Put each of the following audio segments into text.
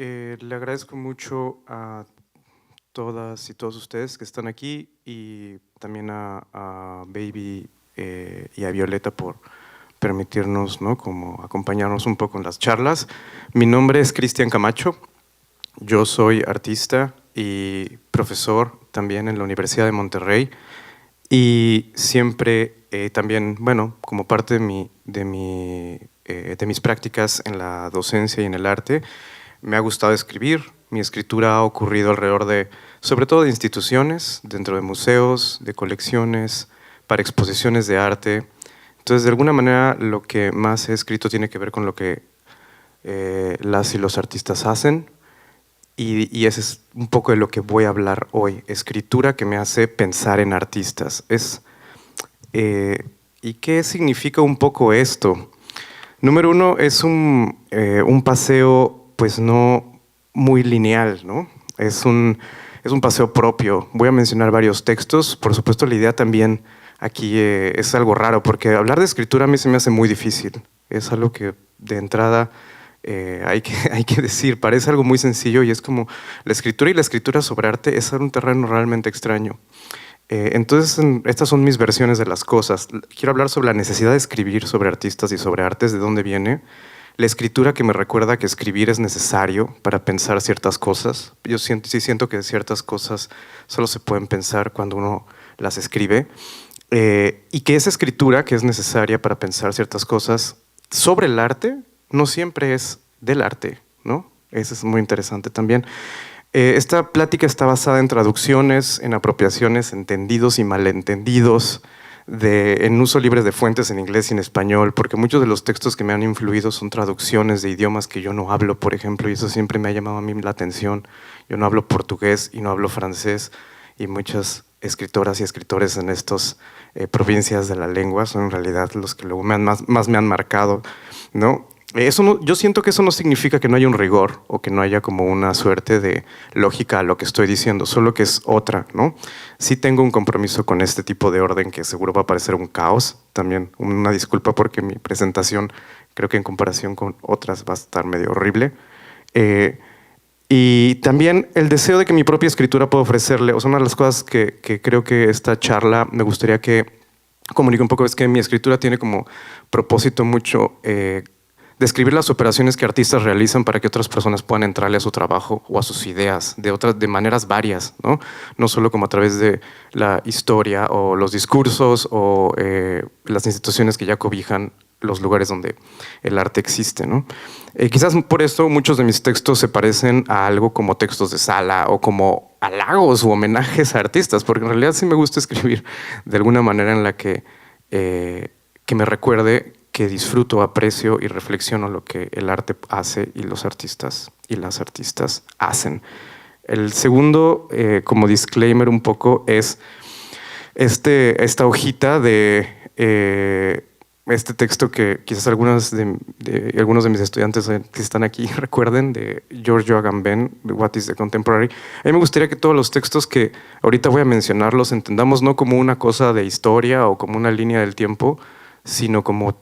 Le agradezco mucho a todas y todos ustedes que están aquí y también a Baby y a Violeta por permitirnos, ¿no?, como acompañarnos un poco en las charlas. Mi nombre es Cristian Camacho, yo soy artista y profesor también en la Universidad de Monterrey y siempre también, bueno, como parte de mis prácticas en la docencia y en el arte, me ha gustado escribir. Mi escritura ha ocurrido alrededor de, sobre todo de instituciones, dentro de museos, de colecciones, para exposiciones de arte. Entonces, de alguna manera, lo que más he escrito tiene que ver con lo que las y los artistas hacen, y ese es un poco de lo que voy a hablar hoy. Escritura que me hace pensar en artistas. ¿Y qué significa un poco esto? Número uno, es un paseo, pues no muy lineal, ¿no? Es un paseo propio. Voy a mencionar varios textos. Por supuesto, la idea también aquí es algo raro, porque hablar de escritura a mí se me hace muy difícil. Es algo que de entrada hay que decir, parece algo muy sencillo y es como la escritura, y la escritura sobre arte es un terreno realmente extraño. Entonces, estas son mis versiones de las cosas. Quiero hablar sobre la necesidad de escribir sobre artistas y sobre artes, de dónde viene. La escritura que me recuerda que escribir es necesario para pensar ciertas cosas. Yo sí siento que ciertas cosas solo se pueden pensar cuando uno las escribe. Y que esa escritura que es necesaria para pensar ciertas cosas sobre el arte no siempre es del arte, ¿no? Eso es muy interesante también. Esta plática está basada en traducciones, en apropiaciones, entendidos y malentendidos, en uso libre de fuentes en inglés y en español, porque muchos de los textos que me han influido son traducciones de idiomas que yo no hablo, por ejemplo, y eso siempre me ha llamado a mí la atención. Yo no hablo portugués y no hablo francés, y muchas escritoras y escritores en estas provincias de la lengua son en realidad los que luego más me han marcado, ¿no? Yo siento que eso no significa que no haya un rigor o que no haya como una suerte de lógica a lo que estoy diciendo, solo que es otra, ¿no? Sí tengo un compromiso con este tipo de orden que seguro va a parecer un caos. También una disculpa porque mi presentación creo que en comparación con otras va a estar medio horrible. Y también el deseo de que mi propia escritura pueda ofrecerle, o sea, una de las cosas que creo que esta charla me gustaría que comunique un poco es que mi escritura tiene como propósito mucho describir las operaciones que artistas realizan para que otras personas puedan entrarle a su trabajo o a sus ideas de maneras varias, ¿no? No solo como a través de la historia o los discursos o las instituciones que ya cobijan los lugares donde el arte existe, ¿no? Quizás por esto muchos de mis textos se parecen a algo como textos de sala o como halagos u homenajes a artistas, porque en realidad sí me gusta escribir de alguna manera en la que me recuerde que disfruto, aprecio y reflexiono lo que el arte hace y los artistas y las artistas hacen. El segundo, como disclaimer un poco, es esta hojita de este texto que quizás algunos de mis estudiantes que están aquí recuerden, de Giorgio Agamben, de What is the Contemporary. A mí me gustaría que todos los textos que ahorita voy a mencionar los entendamos no como una cosa de historia o como una línea del tiempo, sino como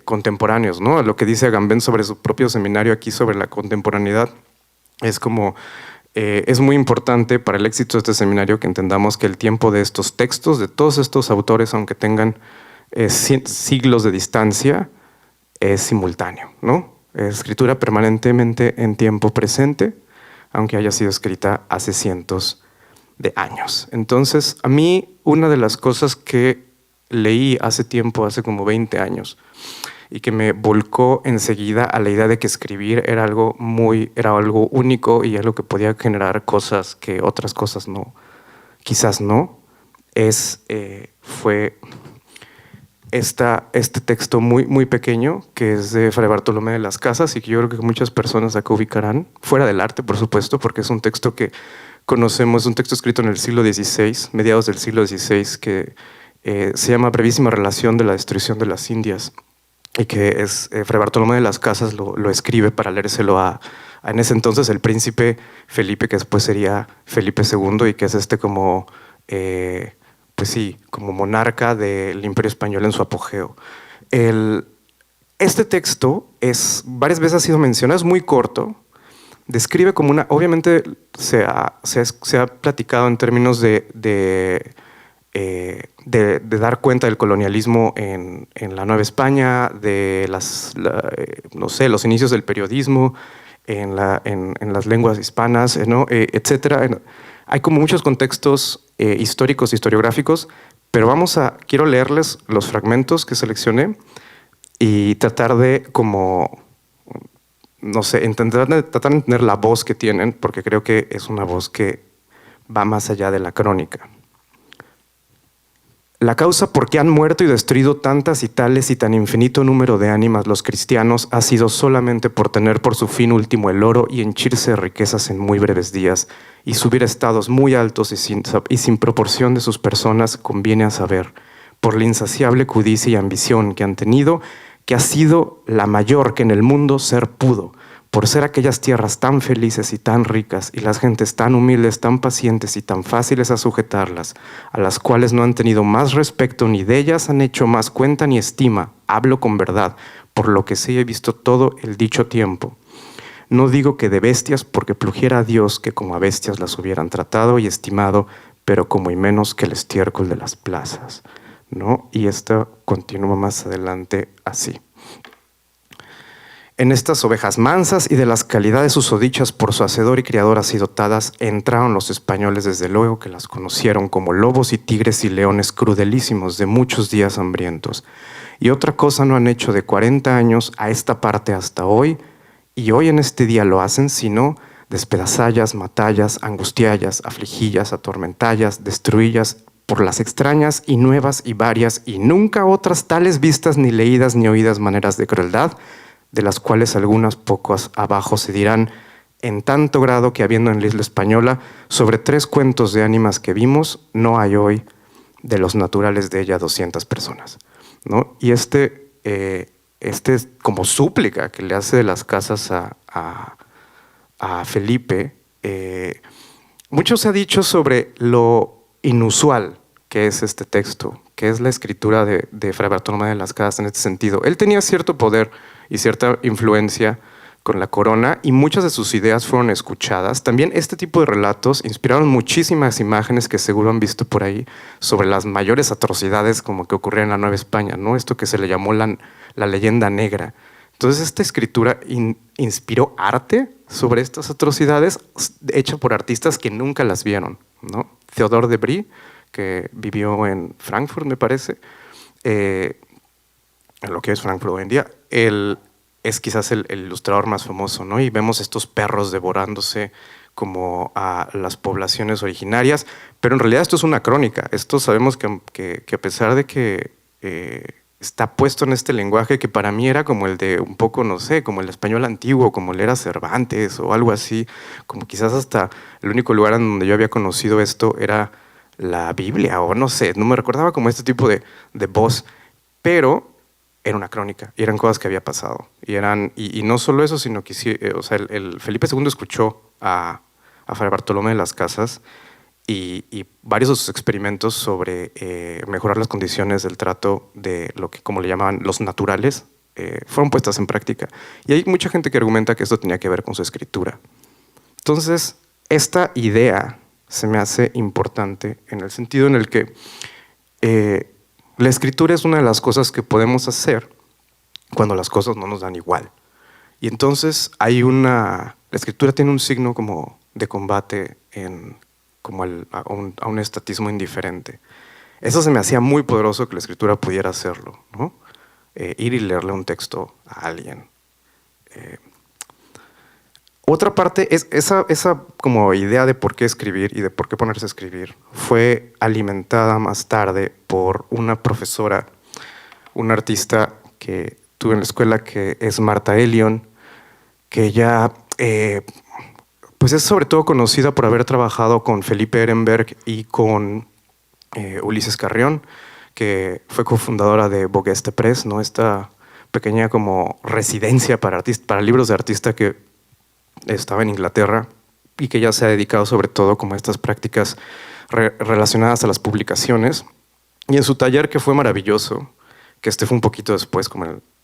contemporáneos, ¿no? Lo que dice Agamben sobre su propio seminario aquí sobre la contemporaneidad es como es muy importante para el éxito de este seminario que entendamos que el tiempo de estos textos, de todos estos autores, aunque tengan siglos de distancia, es simultáneo, ¿no? Escritura permanentemente en tiempo presente, aunque haya sido escrita hace cientos de años. Entonces, a mí una de las cosas que leí hace tiempo, hace como 20 años, y que me volcó enseguida a la idea de que escribir era algo único y algo que podía generar cosas que otras cosas no, quizás no, fue este texto muy pequeño que es de Fray Bartolomé de las Casas y que yo creo que muchas personas acá ubicarán, fuera del arte, por supuesto, porque es un texto que conocemos, un texto escrito en el siglo XVI, mediados del siglo XVI, que se llama Brevísima relación de la destrucción de las Indias, y que Fray Bartolomé de las Casas lo escribe para leérselo a en ese entonces el príncipe Felipe, que después sería Felipe II, y que es como pues sí, como monarca del Imperio Español en su apogeo. Este texto varias veces ha sido mencionado, es muy corto, describe como una, obviamente se ha platicado en términos de dar cuenta del colonialismo en la Nueva España, de no sé, los inicios del periodismo, en las lenguas hispanas, ¿no? Etcétera. Hay como muchos contextos históricos, historiográficos, pero quiero leerles los fragmentos que seleccioné y tratar de como, no sé, tratar de entender la voz que tienen, porque creo que es una voz que va más allá de la crónica. La causa por qué han muerto y destruido tantas y tales y tan infinito número de ánimas los cristianos ha sido solamente por tener por su fin último el oro y henchirse de riquezas en muy breves días y subir a estados muy altos y sin proporción de sus personas, conviene a saber, por la insaciable codicia y ambición que han tenido, que ha sido la mayor que en el mundo ser pudo, por ser aquellas tierras tan felices y tan ricas, y las gentes tan humildes, tan pacientes y tan fáciles a sujetarlas, a las cuales no han tenido más respecto ni de ellas han hecho más cuenta ni estima, hablo con verdad, por lo que sí he visto todo el dicho tiempo. No digo que de bestias, porque plugiera a Dios que como a bestias las hubieran tratado y estimado, pero como y menos que el estiércol de las plazas, ¿no? Y esto continúa más adelante así. En estas ovejas mansas y de las calidades susodichas por su hacedor y criador así dotadas, entraron los españoles desde luego que las conocieron como lobos y tigres y leones crudelísimos de muchos días hambrientos. Y otra cosa no han hecho de 40 años a esta parte hasta hoy, y hoy en este día lo hacen, sino despedazallas, matallas, angustiallas, afligillas, atormentallas, destruillas, por las extrañas y nuevas y varias y nunca otras tales vistas ni leídas ni oídas maneras de crueldad, de las cuales algunas pocas abajo se dirán, en tanto grado que habiendo en la isla española sobre 3 cuentos de ánimas que vimos, no hay hoy de los naturales de ella 200 personas, ¿no? Y este es como súplica que le hace de las casas a Felipe. Mucho se ha dicho sobre lo inusual que es este texto, que es la escritura de Fray Bartolomé de las Casas en este sentido. Él tenía cierto poder y cierta influencia con la corona y muchas de sus ideas fueron escuchadas. También este tipo de relatos inspiraron muchísimas imágenes que seguro han visto por ahí sobre las mayores atrocidades como que ocurrían en la Nueva España, ¿no? Esto que se le llamó la leyenda negra. Entonces esta escritura inspiró arte sobre estas atrocidades hecha por artistas que nunca las vieron, ¿no? Theodore de Brie, que vivió en Frankfurt, me parece, en lo que es Frankfurt hoy en día, él es quizás el ilustrador más famoso, ¿no? Y vemos estos perros devorándose como a las poblaciones originarias, pero en realidad esto es una crónica. Esto sabemos que a pesar de que está puesto en este lenguaje que para mí era como el de un poco, no sé, como el español antiguo, como el era Cervantes o algo así, como quizás hasta el único lugar en donde yo había conocido esto era la Biblia o no sé, no me recordaba como este tipo de voz, pero era una crónica y eran cosas que había pasado. Y no solo eso, sino que o sea, el Felipe II escuchó a Fray Bartolomé de las Casas y varios de sus experimentos sobre mejorar las condiciones del trato de lo que, como le llamaban, los naturales, fueron puestas en práctica. Y hay mucha gente que argumenta que esto tenía que ver con su escritura. Entonces, esta idea se me hace importante en el sentido en el que la escritura es una de las cosas que podemos hacer cuando las cosas no nos dan igual. Y entonces la escritura tiene un signo como de combate a un estatismo indiferente. Eso se me hacía muy poderoso que la escritura pudiera hacerlo, ¿no? Ir y leerle un texto a alguien. Otra parte es esa como idea de por qué escribir y de por qué ponerse a escribir fue alimentada más tarde por una profesora, una artista que tuve en la escuela que es Marta Elion, que ella pues es sobre todo conocida por haber trabajado con Felipe Ehrenberg y con Ulises Carrión, que fue cofundadora de Bogueste Press, ¿no? Esta pequeña como residencia para libros de artista que estaba en Inglaterra y que ya se ha dedicado sobre todo como a estas prácticas relacionadas a las publicaciones. Y en su taller, que fue maravilloso, que fue un poquito después,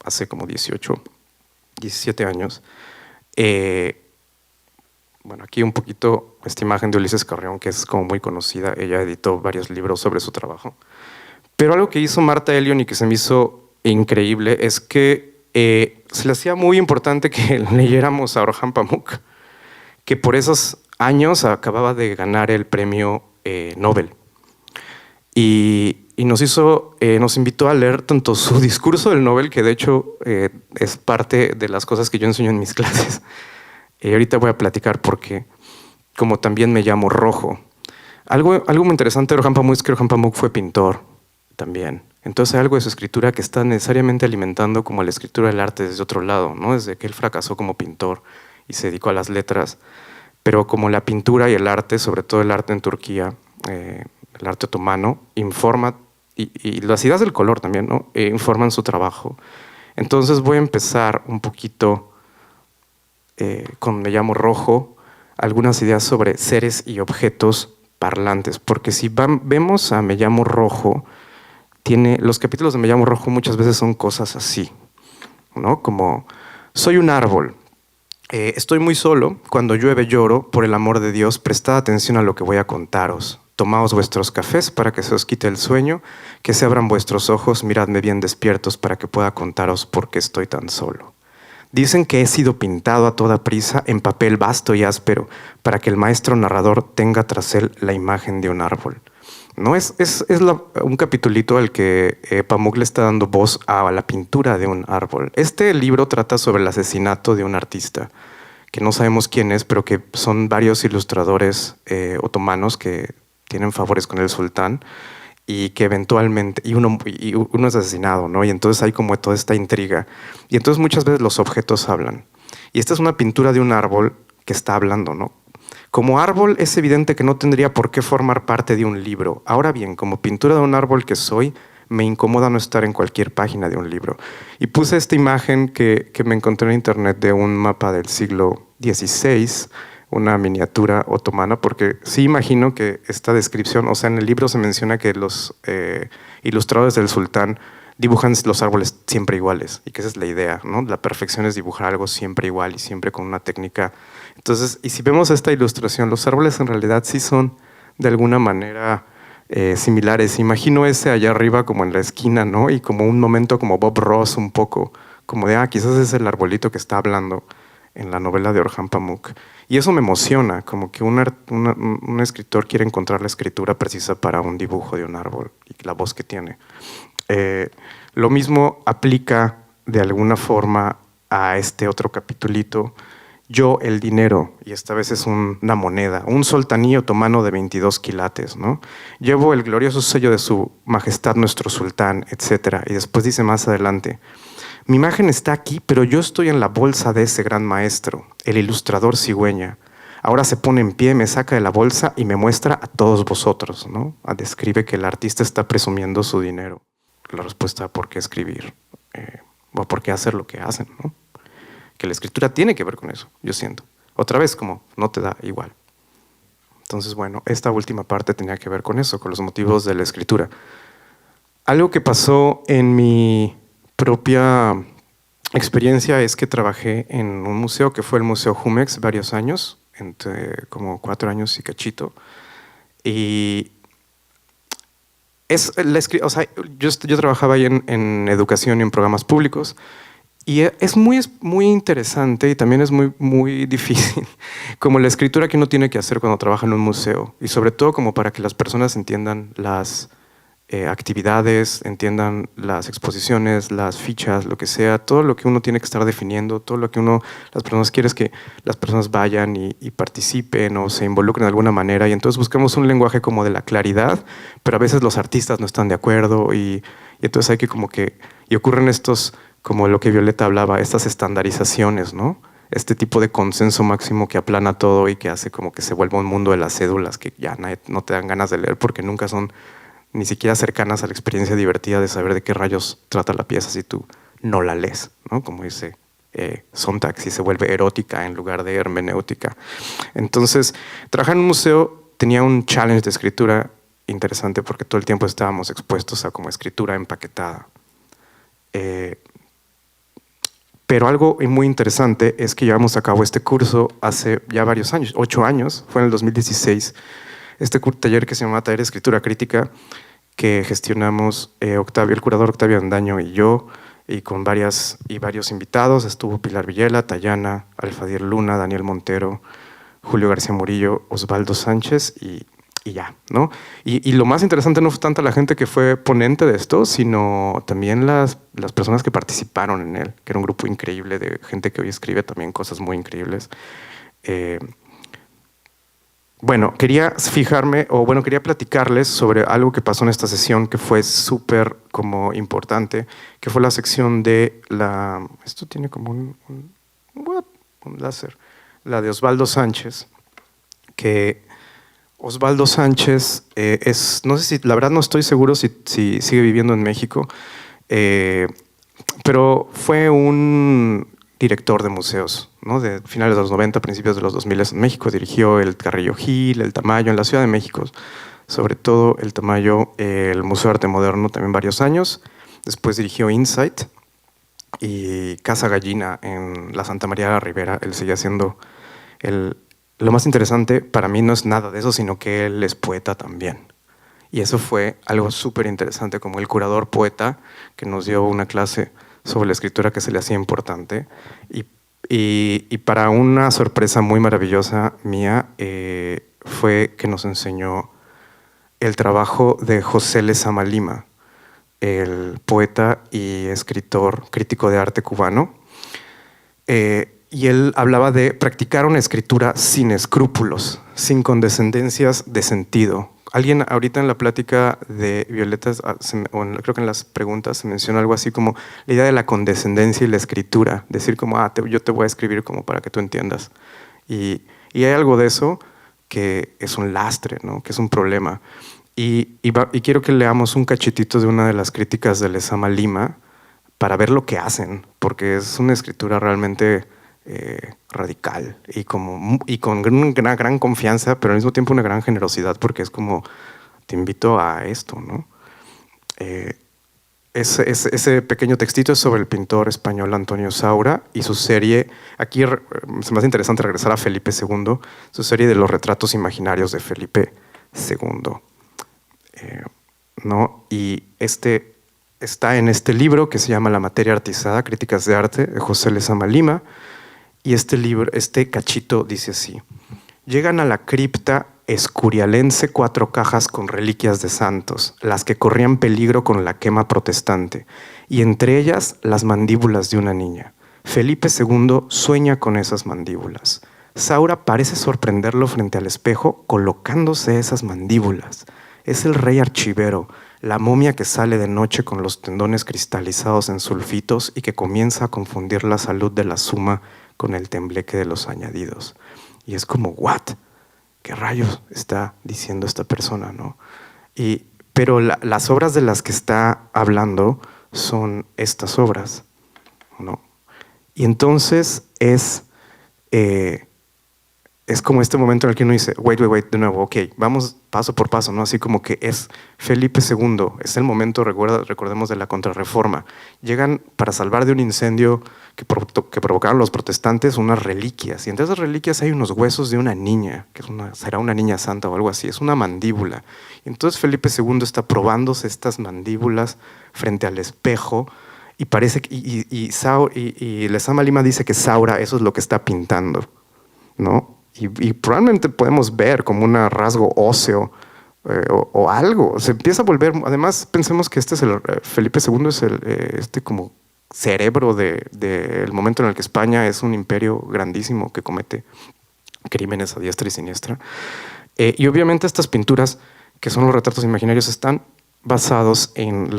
hace como 18, 17 años, Bueno, aquí un poquito esta imagen de Ulises Carrión, que es como muy conocida. Ella editó varios libros sobre su trabajo. Pero algo que hizo Martha Elion y que se me hizo increíble es que se le hacía muy importante que leyéramos a Orhan Pamuk, que por esos años acababa de ganar el premio Nobel. Y nos invitó a leer tanto su discurso del Nobel, que de hecho es parte de las cosas que yo enseño en mis clases. Ahorita voy a platicar por qué, como también me llamo Rojo. Algo muy interesante de Orhan Pamuk es que Orhan Pamuk fue pintor también. Entonces hay algo de su escritura que está necesariamente alimentando como la escritura del arte desde otro lado, ¿no? Desde que él fracasó como pintor y se dedicó a las letras. Pero como la pintura y el arte, sobre todo el arte en Turquía, el arte otomano, informa, y las ideas del color también, ¿no? Informan su trabajo. Entonces voy a empezar un poquito con Me llamo Rojo, algunas ideas sobre seres y objetos parlantes, porque si vemos a Me llamo Rojo, los capítulos de Me llamo Rojo muchas veces son cosas así, ¿no? Como, soy un árbol, estoy muy solo, cuando llueve lloro, por el amor de Dios, prestad atención a lo que voy a contaros. Tomaos vuestros cafés para que se os quite el sueño, que se abran vuestros ojos, miradme bien despiertos para que pueda contaros por qué estoy tan solo. Dicen que he sido pintado a toda prisa en papel vasto y áspero, para que el maestro narrador tenga tras él la imagen de un árbol. ¿No? Es un capitulito al que Pamuk le está dando voz a la pintura de un árbol. Este libro trata sobre el asesinato de un artista, que no sabemos quién es, pero que son varios ilustradores otomanos que tienen favores con el sultán y que eventualmente, y uno es asesinado, ¿no? Y entonces hay como toda esta intriga. Y entonces muchas veces los objetos hablan. Y esta es una pintura de un árbol que está hablando, ¿no? Como árbol es evidente que no tendría por qué formar parte de un libro. Ahora bien, como pintura de un árbol que soy, me incomoda no estar en cualquier página de un libro. Y puse esta imagen que me encontré en internet de un mapa del siglo XVI, una miniatura otomana, porque sí imagino que esta descripción, o sea, en el libro se menciona que los ilustradores del sultán dibujan los árboles siempre iguales, y que esa es la idea, ¿no? La perfección es dibujar algo siempre igual y siempre con una técnica. Entonces, y si vemos esta ilustración, los árboles en realidad sí son de alguna manera similares. Imagino ese allá arriba como en la esquina, ¿no? Y como un momento como Bob Ross un poco, como de, quizás es el arbolito que está hablando en la novela de Orhan Pamuk. Y eso me emociona, como que un escritor quiere encontrar la escritura precisa para un dibujo de un árbol y la voz que tiene. Lo mismo aplica de alguna forma a este otro capitulito. Yo, el dinero, y esta vez es una moneda, un soltaní otomano de 22 quilates, ¿no? Llevo el glorioso sello de su majestad nuestro sultán, etc. Y después dice más adelante, mi imagen está aquí, pero yo estoy en la bolsa de ese gran maestro, el ilustrador cigüeña. Ahora se pone en pie, me saca de la bolsa y me muestra a todos vosotros, ¿no? Describe que el artista está presumiendo su dinero. La respuesta a por qué escribir, o por qué hacer lo que hacen, ¿no? Que la escritura tiene que ver con eso, yo siento. Otra vez, como no te da igual. Entonces, bueno, esta última parte tenía que ver con eso, con los motivos de la escritura. Algo que pasó en mi propia experiencia es que trabajé en un museo que fue el Museo Jumex varios años, entre como 4 años y cachito. Y o sea, yo trabajaba ahí en educación y en programas públicos. Y es muy interesante y también es muy difícil, como la escritura que uno tiene que hacer cuando trabaja en un museo. Y sobre todo como para que las personas entiendan las actividades, entiendan las exposiciones, las fichas, lo que sea, todo lo que uno tiene que estar definiendo, todo lo que las personas quieren es que las personas vayan y participen o se involucren de alguna manera. Y entonces buscamos un lenguaje como de la claridad, pero a veces los artistas no están de acuerdo y entonces hay que como que... Y ocurren estos... como lo que Violeta hablaba, estas estandarizaciones, ¿no? Este tipo de consenso máximo que aplana todo y que hace como que se vuelva un mundo de las cédulas que ya no te dan ganas de leer porque nunca son ni siquiera cercanas a la experiencia divertida de saber de qué rayos trata la pieza si tú no la lees, ¿no? Como dice Sontag, si se vuelve erótica en lugar de hermenéutica. Entonces, trabajar en un museo tenía un challenge de escritura interesante porque todo el tiempo estábamos expuestos a como escritura empaquetada. Pero algo muy interesante es que llevamos a cabo este curso hace ya varios años, 8 años, fue en el 2016, este taller que se llama Taller de Escritura Crítica, que gestionamos Octavio, el curador Octavio Andaño y yo, y con varios invitados. Estuvo Pilar Villela, Tayana, Alfadier Luna, Daniel Montero, Julio García Murillo, Osvaldo Sánchez y ya, ¿no? Y lo más interesante no fue tanto la gente que fue ponente de esto, sino también las personas que participaron en él, que era un grupo increíble de gente que hoy escribe también cosas muy increíbles. Bueno, quería platicarles sobre algo que pasó en esta sesión que fue súper como importante, que fue la sección de esto tiene como un láser, la de Osvaldo Sánchez, que Osvaldo Sánchez no sé si, la verdad no estoy seguro si sigue viviendo en México, pero fue un director de museos, ¿no? De finales de los 90, principios de los 2000 en México. Dirigió el Carrillo Gil, el Tamayo en la Ciudad de México, sobre todo el Tamayo, el Museo de Arte Moderno también varios años. Después dirigió Insight y Casa Gallina en la Santa María de la Ribera. Él sigue haciendo lo más interesante para mí no es nada de eso, sino que él es poeta también. Y eso fue algo súper interesante, como el curador poeta que nos dio una clase sobre la escritura que se le hacía importante. Y para una sorpresa muy maravillosa mía, fue que nos enseñó el trabajo de José Lezama Lima, el poeta y escritor crítico de arte cubano. Y él hablaba de practicar una escritura sin escrúpulos, sin condescendencias de sentido. Alguien ahorita en la plática de Violeta, creo que en las preguntas se menciona algo así como la idea de la condescendencia y la escritura. Decir como, yo te voy a escribir como para que tú entiendas. Y hay algo de eso que es un lastre, ¿no? Que es un problema. Y quiero que leamos un cachitito de una de las críticas de Lezama Lima para ver lo que hacen, porque es una escritura realmente radical y con una gran confianza, pero al mismo tiempo una gran generosidad, porque es como, te invito a esto, ¿no? Ese pequeño textito es sobre el pintor español Antonio Saura y su serie, aquí es más interesante regresar a Felipe II, su serie de los retratos imaginarios de Felipe II, ¿no? Y está en este libro que se llama La materia artisada, críticas de arte, de José Lezama Lima. Y este cachito dice así: llegan a la cripta escurialense 4 cajas con reliquias de santos, las que corrían peligro con la quema protestante, y entre ellas las mandíbulas de una niña. Felipe II sueña con esas mandíbulas. Saura parece sorprenderlo frente al espejo colocándose esas mandíbulas. Es el rey archivero, la momia que sale de noche con los tendones cristalizados en sulfitos y que comienza a confundir la salud de la suma con el tembleque de los añadidos. Y es como, ¿what? ¿Qué rayos está diciendo esta persona, no? Pero las obras de las que está hablando son estas obras, ¿no? Y entonces es como este momento en el que uno dice, wait, de nuevo, ok, vamos paso por paso, ¿no? Así como que es Felipe II, es el momento, recordemos, de la Contrarreforma. Llegan para salvar de un incendio que provocaron los protestantes unas reliquias, y entre esas reliquias hay unos huesos de una niña, que será una niña santa o algo así, es una mandíbula. Y entonces Felipe II está probándose estas mandíbulas frente al espejo, y parece que, y Lezama Lima dice que Saura eso es lo que está pintando, ¿no? Y probablemente podemos ver como un rasgo óseo o algo. Se empieza a volver, además pensemos que Felipe II es este como cerebro del momento en el que España es un imperio grandísimo que comete crímenes a diestra y siniestra. Y obviamente estas pinturas, que son los retratos imaginarios, están basados en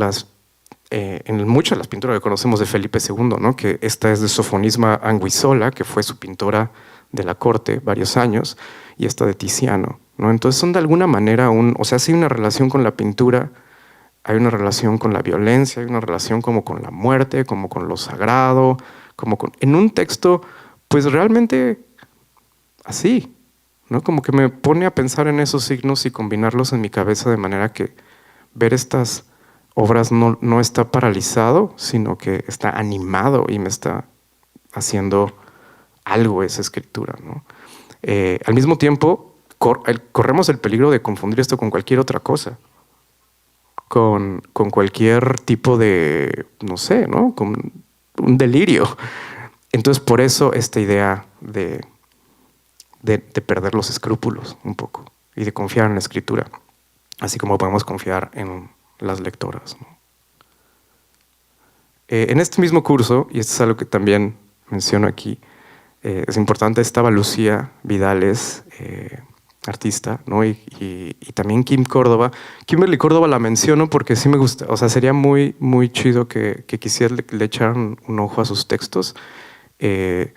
muchas de las pinturas que conocemos de Felipe II, ¿no? Que esta es de Sofonisma Anguissola, que fue su pintora de la corte varios años, y esta de Tiziano, ¿no? Entonces son de alguna manera sí hay una relación con la pintura, hay una relación con la violencia, hay una relación como con la muerte, como con lo sagrado, en un texto pues realmente así, ¿no? Como que me pone a pensar en esos signos y combinarlos en mi cabeza de manera que ver estas obras no está paralizado, sino que está animado y me está haciendo algo esa escritura, ¿no? Al mismo tiempo, corremos el peligro de confundir esto con cualquier otra cosa, con cualquier tipo de, no sé, ¿no? Con un delirio. Entonces, por eso esta idea de perder los escrúpulos un poco y de confiar en la escritura, así como podemos confiar en las lectoras, ¿no? En este mismo curso, y esto es algo que también menciono aquí, es importante, estaba Lucía Vidales, artista, ¿no? Y también Kim Córdoba. Kimberly Córdoba la menciono porque sí me gusta, o sea, sería muy, muy chido que quisiera le echaran un ojo a sus textos. De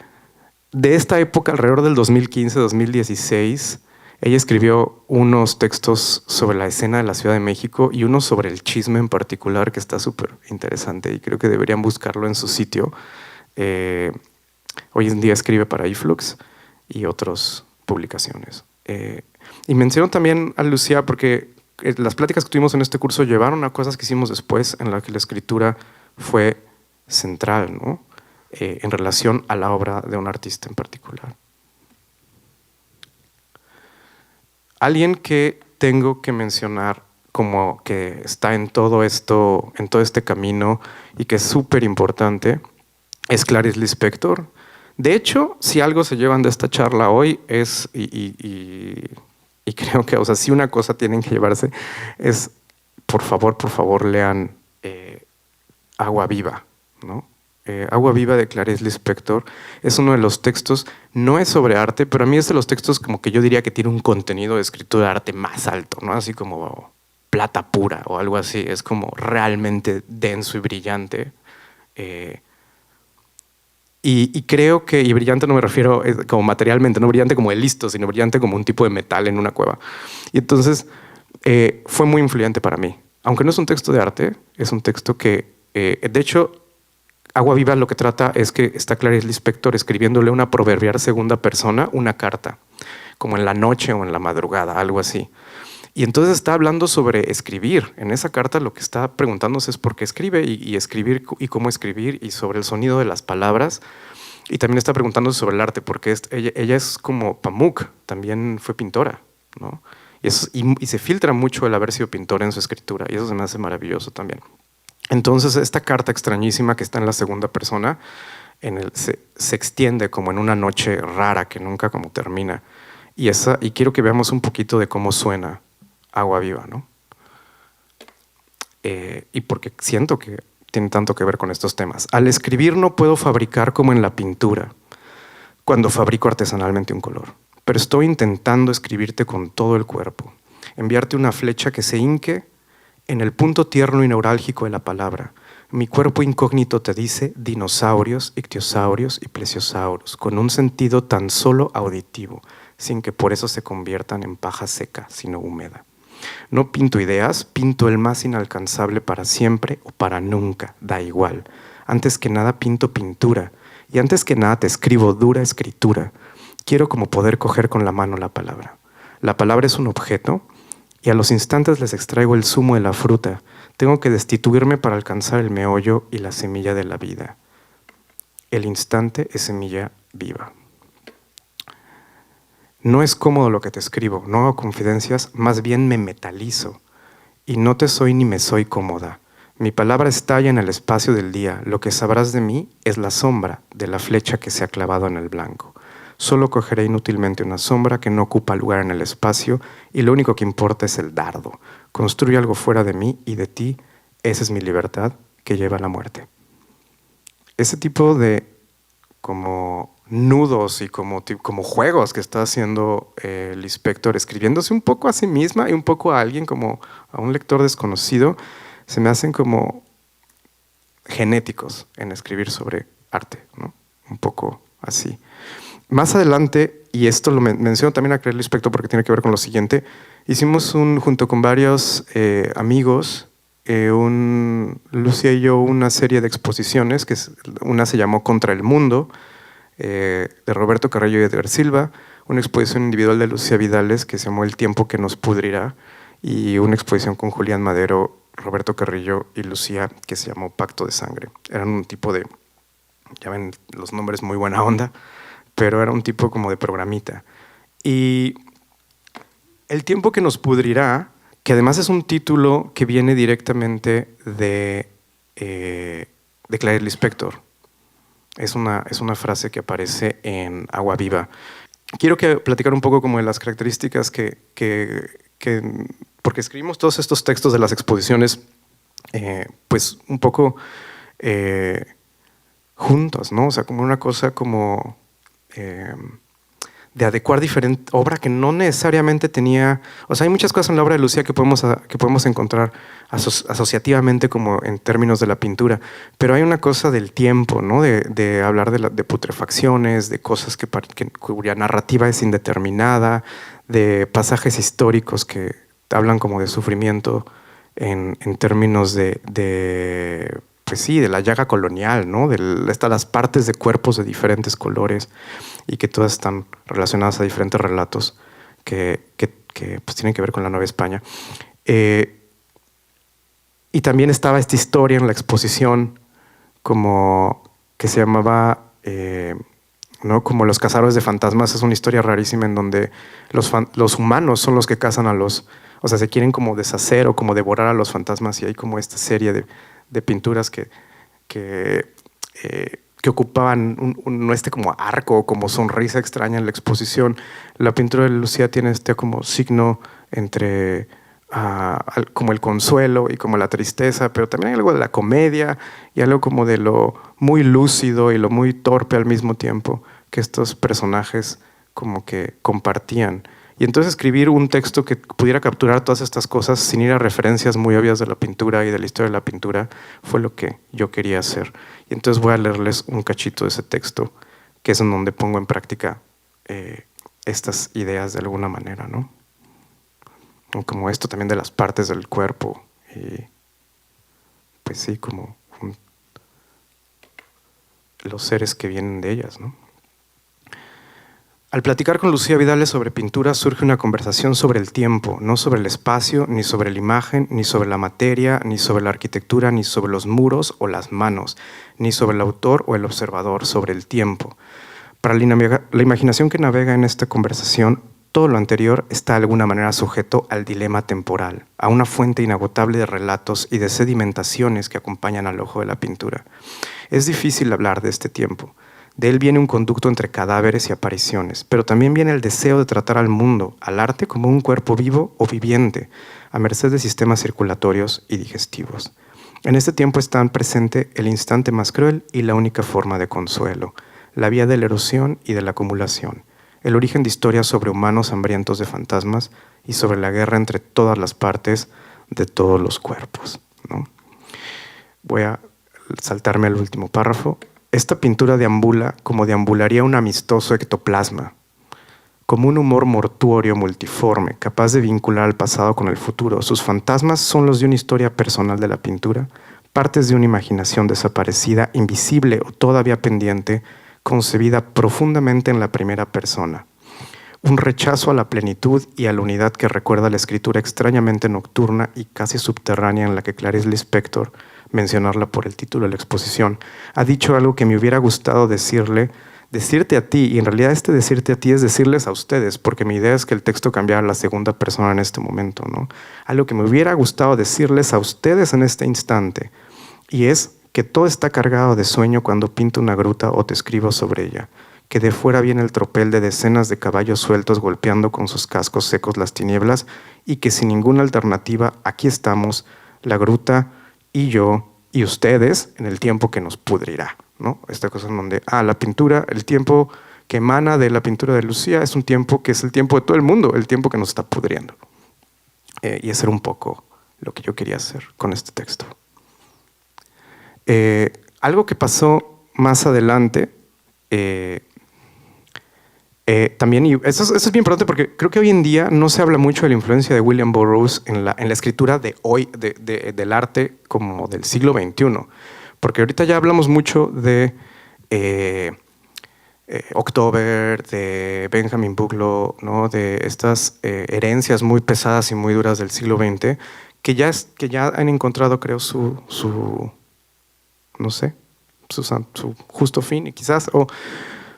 esta época, alrededor del 2015-2016, ella escribió unos textos sobre la escena de la Ciudad de México y uno sobre el chisme en particular que está súper interesante y creo que deberían buscarlo en su sitio. Hoy en día escribe para iFlux y otras publicaciones. Y menciono también a Lucía porque las pláticas que tuvimos en este curso llevaron a cosas que hicimos después en las que la escritura fue central, ¿no? En relación a la obra de un artista en particular. Alguien que tengo que mencionar como que está en todo esto, en todo este camino y que es súper importante, es Clarice Lispector. De hecho, si algo se llevan de esta charla hoy es, y creo que, o sea, si una cosa tienen que llevarse es, por favor, lean Agua Viva, ¿no? Agua Viva de Clarice Lispector es uno de los textos, no es sobre arte, pero a mí es de los textos como que yo diría que tiene un contenido de escritura de arte más alto, ¿no? Así como plata pura o algo así, es como realmente denso y brillante. Y creo que, y brillante no me refiero como materialmente, no brillante como el listo, sino brillante como un tipo de metal en una cueva. Y entonces fue muy influyente para mí. Aunque no es un texto de arte, es un texto que, de hecho, Agua Viva lo que trata es que está Clarice Lispector escribiéndole una proverbial segunda persona una carta, como en la noche o en la madrugada, algo así. Y entonces está hablando sobre escribir. En esa carta lo que está preguntándose es por qué escribe y escribir y cómo escribir y sobre el sonido de las palabras. Y también está preguntándose sobre el arte porque ella es como Pamuk, también fue pintora, ¿no? Y se filtra mucho el haber sido pintora en su escritura y eso se me hace maravilloso también. Entonces esta carta extrañísima que está en la segunda persona se extiende como en una noche rara que nunca como termina. Y quiero que veamos un poquito de cómo suena Agua Viva, ¿no? Y porque siento que tiene tanto que ver con estos temas. Al escribir no puedo fabricar como en la pintura, cuando fabrico artesanalmente un color, pero estoy intentando escribirte con todo el cuerpo, enviarte una flecha que se hinque en el punto tierno y neurálgico de la palabra. Mi cuerpo incógnito te dice dinosaurios, ictiosaurios y plesiosaurios, con un sentido tan solo auditivo, sin que por eso se conviertan en paja seca, sino húmeda. No pinto ideas, pinto el más inalcanzable para siempre o para nunca, da igual. Antes que nada pinto pintura y antes que nada te escribo dura escritura. Quiero como poder coger con la mano la palabra. La palabra es un objeto y a los instantes les extraigo el zumo de la fruta. Tengo que destituirme para alcanzar el meollo y la semilla de la vida. El instante es semilla viva. No es cómodo lo que te escribo, no hago confidencias, más bien me metalizo. Y no te soy ni me soy cómoda. Mi palabra estalla en el espacio del día. Lo que sabrás de mí es la sombra de la flecha que se ha clavado en el blanco. Solo cogeré inútilmente una sombra que no ocupa lugar en el espacio y lo único que importa es el dardo. Construye algo fuera de mí y de ti. Esa es mi libertad que lleva a la muerte. Ese tipo de como nudos y como juegos que está haciendo Lispector, escribiéndose un poco a sí misma y un poco a alguien, como a un lector desconocido, se me hacen como genéticos en escribir sobre arte, ¿no? Un poco así. Más adelante, y esto lo menciono también a Clarice Lispector porque tiene que ver con lo siguiente, hicimos junto con varios amigos, Lucía y yo, una serie de exposiciones, una se llamó Contra el Mundo, de Roberto Carrillo y Edgar Silva, una exposición individual de Lucía Vidales que se llamó El tiempo que nos pudrirá, y una exposición con Julián Madero, Roberto Carrillo y Lucía que se llamó Pacto de Sangre. Eran un tipo de Ya ven los nombres, muy buena onda, pero era un tipo como de programita. Y El tiempo que nos pudrirá, que además es un título que viene directamente de Clarice Lispector. Es una frase que aparece en Agua Viva. Quiero platicar un poco como de las características porque escribimos todos estos textos de las exposiciones, pues un poco juntos, ¿no? O sea, como una cosa como de adecuar diferente obra que no necesariamente tenía. O sea, hay muchas cosas en la obra de Lucía que podemos encontrar asociativamente como en términos de la pintura, pero hay una cosa del tiempo, ¿no? De hablar de putrefacciones, de cosas cuya narrativa es indeterminada, de pasajes históricos que hablan como de sufrimiento en términos pues sí, de la llaga colonial, ¿no? Las partes de cuerpos de diferentes colores y que todas están relacionadas a diferentes relatos que pues tienen que ver con la Nueva España. Y también estaba esta historia en la exposición como que se llamaba ¿no? Como Los Cazadores de Fantasmas. Es una historia rarísima en donde los humanos son los que cazan o sea, se quieren como deshacer o como devorar a los fantasmas, y hay como esta serie de pinturas que ocupaban como arco, como sonrisa extraña en la exposición. La pintura de Lucía tiene como signo entre como el consuelo y como la tristeza, pero también hay algo de la comedia y algo como de lo muy lúcido y lo muy torpe al mismo tiempo que estos personajes como que compartían. Y entonces escribir un texto que pudiera capturar todas estas cosas sin ir a referencias muy obvias de la pintura y de la historia de la pintura fue lo que yo quería hacer. Y entonces voy a leerles un cachito de ese texto, que es en donde pongo en práctica estas ideas de alguna manera, ¿no? Como esto también de las partes del cuerpo y pues sí, como los seres que vienen de ellas, ¿no? Al platicar con Lucía Vidales sobre pintura surge una conversación sobre el tiempo, no sobre el espacio, ni sobre la imagen, ni sobre la materia, ni sobre la arquitectura, ni sobre los muros o las manos, ni sobre el autor o el observador, sobre el tiempo. Para la imaginación que navega en esta conversación, todo lo anterior está de alguna manera sujeto al dilema temporal, a una fuente inagotable de relatos y de sedimentaciones que acompañan al ojo de la pintura. Es difícil hablar de este tiempo. De él viene un conducto entre cadáveres y apariciones, pero también viene el deseo de tratar al mundo, al arte, como un cuerpo vivo o viviente, a merced de sistemas circulatorios y digestivos. En este tiempo están presente el instante más cruel y la única forma de consuelo, la vía de la erosión y de la acumulación, el origen de historias sobre humanos hambrientos de fantasmas y sobre la guerra entre todas las partes de todos los cuerpos, ¿no? Voy a saltarme al último párrafo. Esta pintura deambula como deambularía un amistoso ectoplasma, como un humor mortuorio multiforme, capaz de vincular al pasado con el futuro. Sus fantasmas son los de una historia personal de la pintura, partes de una imaginación desaparecida, invisible o todavía pendiente, concebida profundamente en la primera persona. Un rechazo a la plenitud y a la unidad que recuerda la escritura extrañamente nocturna y casi subterránea en la que Clarice Lispector, mencionarla por el título de la exposición, ha dicho algo que me hubiera gustado decirte a ti, y en realidad decirte a ti es decirles a ustedes, porque mi idea es que el texto cambiara a la segunda persona en este momento, ¿no? Algo que me hubiera gustado decirles a ustedes en este instante, y es que todo está cargado de sueño cuando pinto una gruta o te escribo sobre ella, que de fuera viene el tropel de decenas de caballos sueltos golpeando con sus cascos secos las tinieblas, y que sin ninguna alternativa aquí estamos, la gruta y yo y ustedes, en el tiempo que nos pudrirá, ¿no? Esta cosa en donde, la pintura, el tiempo que emana de la pintura de Lucía es un tiempo que es el tiempo de todo el mundo, el tiempo que nos está pudriendo. Y ese era un poco lo que yo quería hacer con este texto. Algo que pasó más adelante, también, y eso es bien importante porque creo que hoy en día no se habla mucho de la influencia de William Burroughs en la escritura de hoy, del arte como del siglo XXI, porque ahorita ya hablamos mucho de October, de Benjamin Buglow, ¿no? De estas herencias muy pesadas y muy duras del siglo XX, que ya han encontrado, creo, su no sé, su justo fin, y quizás.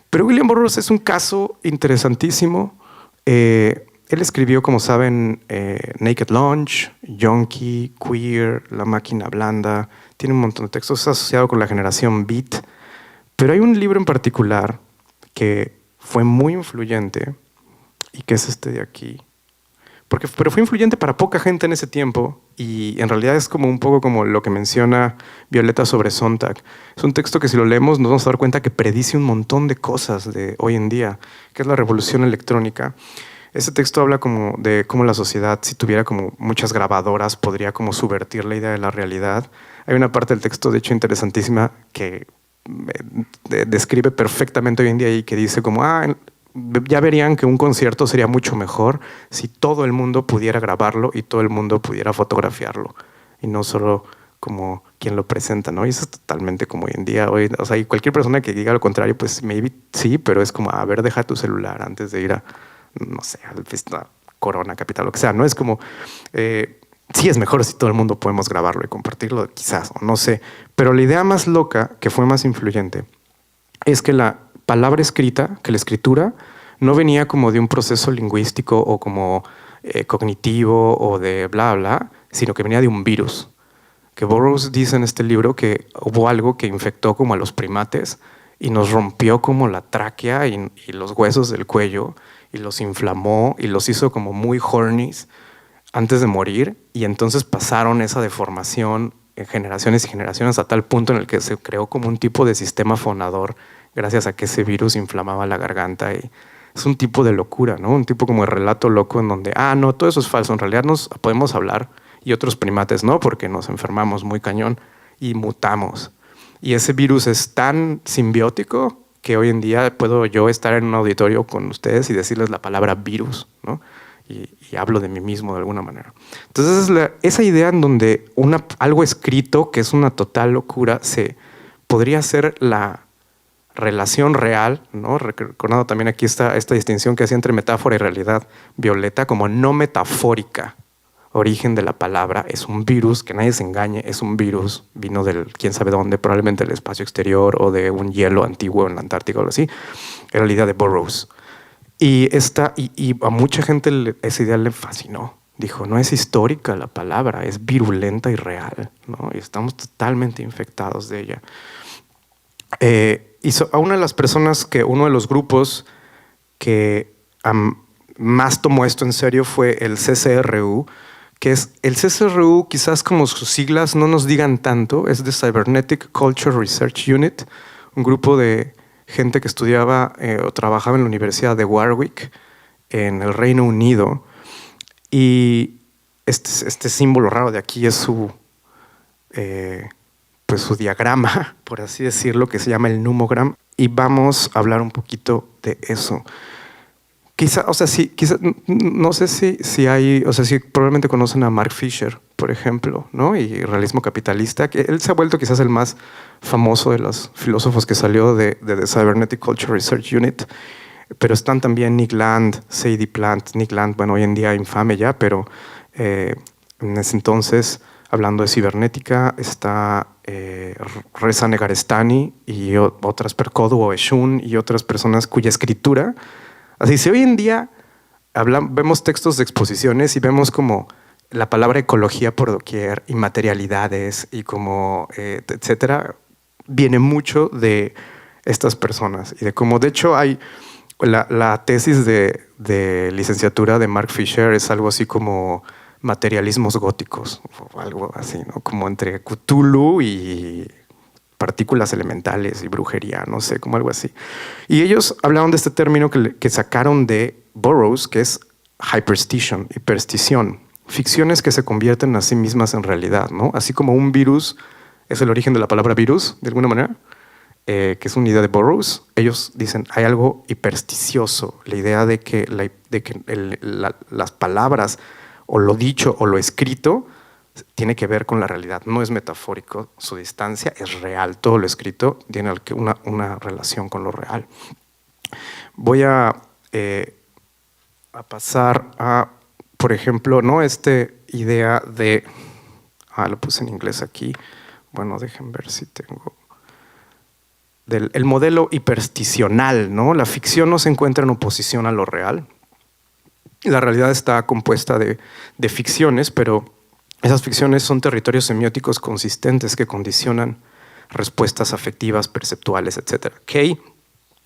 Pero William Burroughs es un caso interesantísimo. Él escribió, como saben, Naked Lunch, Yonky, Queer, La máquina blanda. Tiene un montón de textos asociados con la generación Beat. Pero hay un libro en particular que fue muy influyente y que es este de aquí. Pero fue influyente para poca gente en ese tiempo y en realidad es como un poco como lo que menciona Violeta sobre Sontag. Es un texto que si lo leemos nos vamos a dar cuenta que predice un montón de cosas de hoy en día, que es la revolución electrónica. Ese texto habla como de cómo la sociedad, si tuviera como muchas grabadoras, podría como subvertir la idea de la realidad. Hay una parte del texto, de hecho, interesantísima que describe perfectamente hoy en día y que dice como, ya verían que un concierto sería mucho mejor si todo el mundo pudiera grabarlo y todo el mundo pudiera fotografiarlo y no solo como quien lo presenta, ¿no? Y eso es totalmente como hoy en día. O sea, y cualquier persona que diga lo contrario, pues maybe sí, pero es como, a ver, deja tu celular antes de ir a, no sé, al Fiesta Corona Capital, lo que sea, ¿no? Es como, sí es mejor si todo el mundo podemos grabarlo y compartirlo, quizás, o no sé. Pero la idea más loca, que fue más influyente, es que la palabra escrita, que la escritura no venía como de un proceso lingüístico o como cognitivo o de bla, bla, sino que venía de un virus. Que Burroughs dice en este libro que hubo algo que infectó como a los primates y nos rompió como la tráquea y los huesos del cuello y los inflamó y los hizo como muy horny antes de morir, y entonces pasaron esa deformación en generaciones y generaciones a tal punto en el que se creó como un tipo de sistema fonador gracias a que ese virus inflamaba la garganta. Y es un tipo de locura, ¿no? Un tipo como de relato loco en donde, no, todo eso es falso, en realidad nos podemos hablar y otros primates no, porque nos enfermamos muy cañón y mutamos. Y ese virus es tan simbiótico que hoy en día puedo yo estar en un auditorio con ustedes y decirles la palabra virus, ¿no? Y hablo de mí mismo de alguna manera. Entonces, esa idea en donde algo escrito, que es una total locura, podría ser la relación real, ¿no? Recordando también aquí esta distinción que hacía entre metáfora y realidad, Violeta, como no metafórica. Origen de la palabra es un virus, que nadie se engañe, es un virus, vino del quién sabe dónde, probablemente del espacio exterior o de un hielo antiguo en la Antártica o algo así. Era la idea de Burroughs. Y a mucha gente esa idea le fascinó. Dijo, no es histórica la palabra, es virulenta y real, ¿no? Y estamos totalmente infectados de ella. A una de las personas uno de los grupos que más tomó esto en serio fue el CCRU, que es el CCRU, quizás como sus siglas no nos digan tanto, es The Cybernetic Culture Research Unit, un grupo de gente que estudiaba o trabajaba en la Universidad de Warwick en el Reino Unido, y este símbolo raro de aquí es pues su diagrama, por así decirlo, que se llama el numogram, y vamos a hablar un poquito de eso. Quizá, no sé si hay, si probablemente conocen a Mark Fisher, por ejemplo, ¿no? Y realismo capitalista, que él se ha vuelto quizás el más famoso de los filósofos que salió de The Cybernetic Culture Research Unit, pero están también Nick Land, Sadie Plant. Nick Land, bueno, hoy en día infame ya, pero en ese entonces, hablando de cibernética, está Reza Negarestani y otras, Perkodo Oeshun y otras personas cuya escritura. Así, si hoy en día vemos textos de exposiciones y vemos como la palabra ecología por doquier y materialidades y como etcétera, viene mucho de estas personas y de cómo, de hecho, hay la tesis de licenciatura de Mark Fisher es algo así como materialismos góticos o algo así, ¿no? Como entre Cthulhu y partículas elementales y brujería, no sé, como algo así. Y ellos hablaron de este término que sacaron de Burroughs, que es hyperstition, hiperstición, ficciones que se convierten a sí mismas en realidad, ¿no? Así como un virus es el origen de la palabra virus, de alguna manera, que es una idea de Burroughs, ellos dicen, hay algo hipersticioso, la idea de que las palabras o lo dicho o lo escrito tiene que ver con la realidad, no es metafórico, su distancia es real, todo lo escrito tiene una relación con lo real. Voy a pasar a, por ejemplo, ¿no? Idea de, lo puse en inglés aquí, bueno, dejen ver si tengo, el modelo hipersticional, ¿no? La ficción no se encuentra en oposición a lo real. La realidad está compuesta de ficciones, pero esas ficciones son territorios semióticos consistentes que condicionan respuestas afectivas, perceptuales, etc. Kay,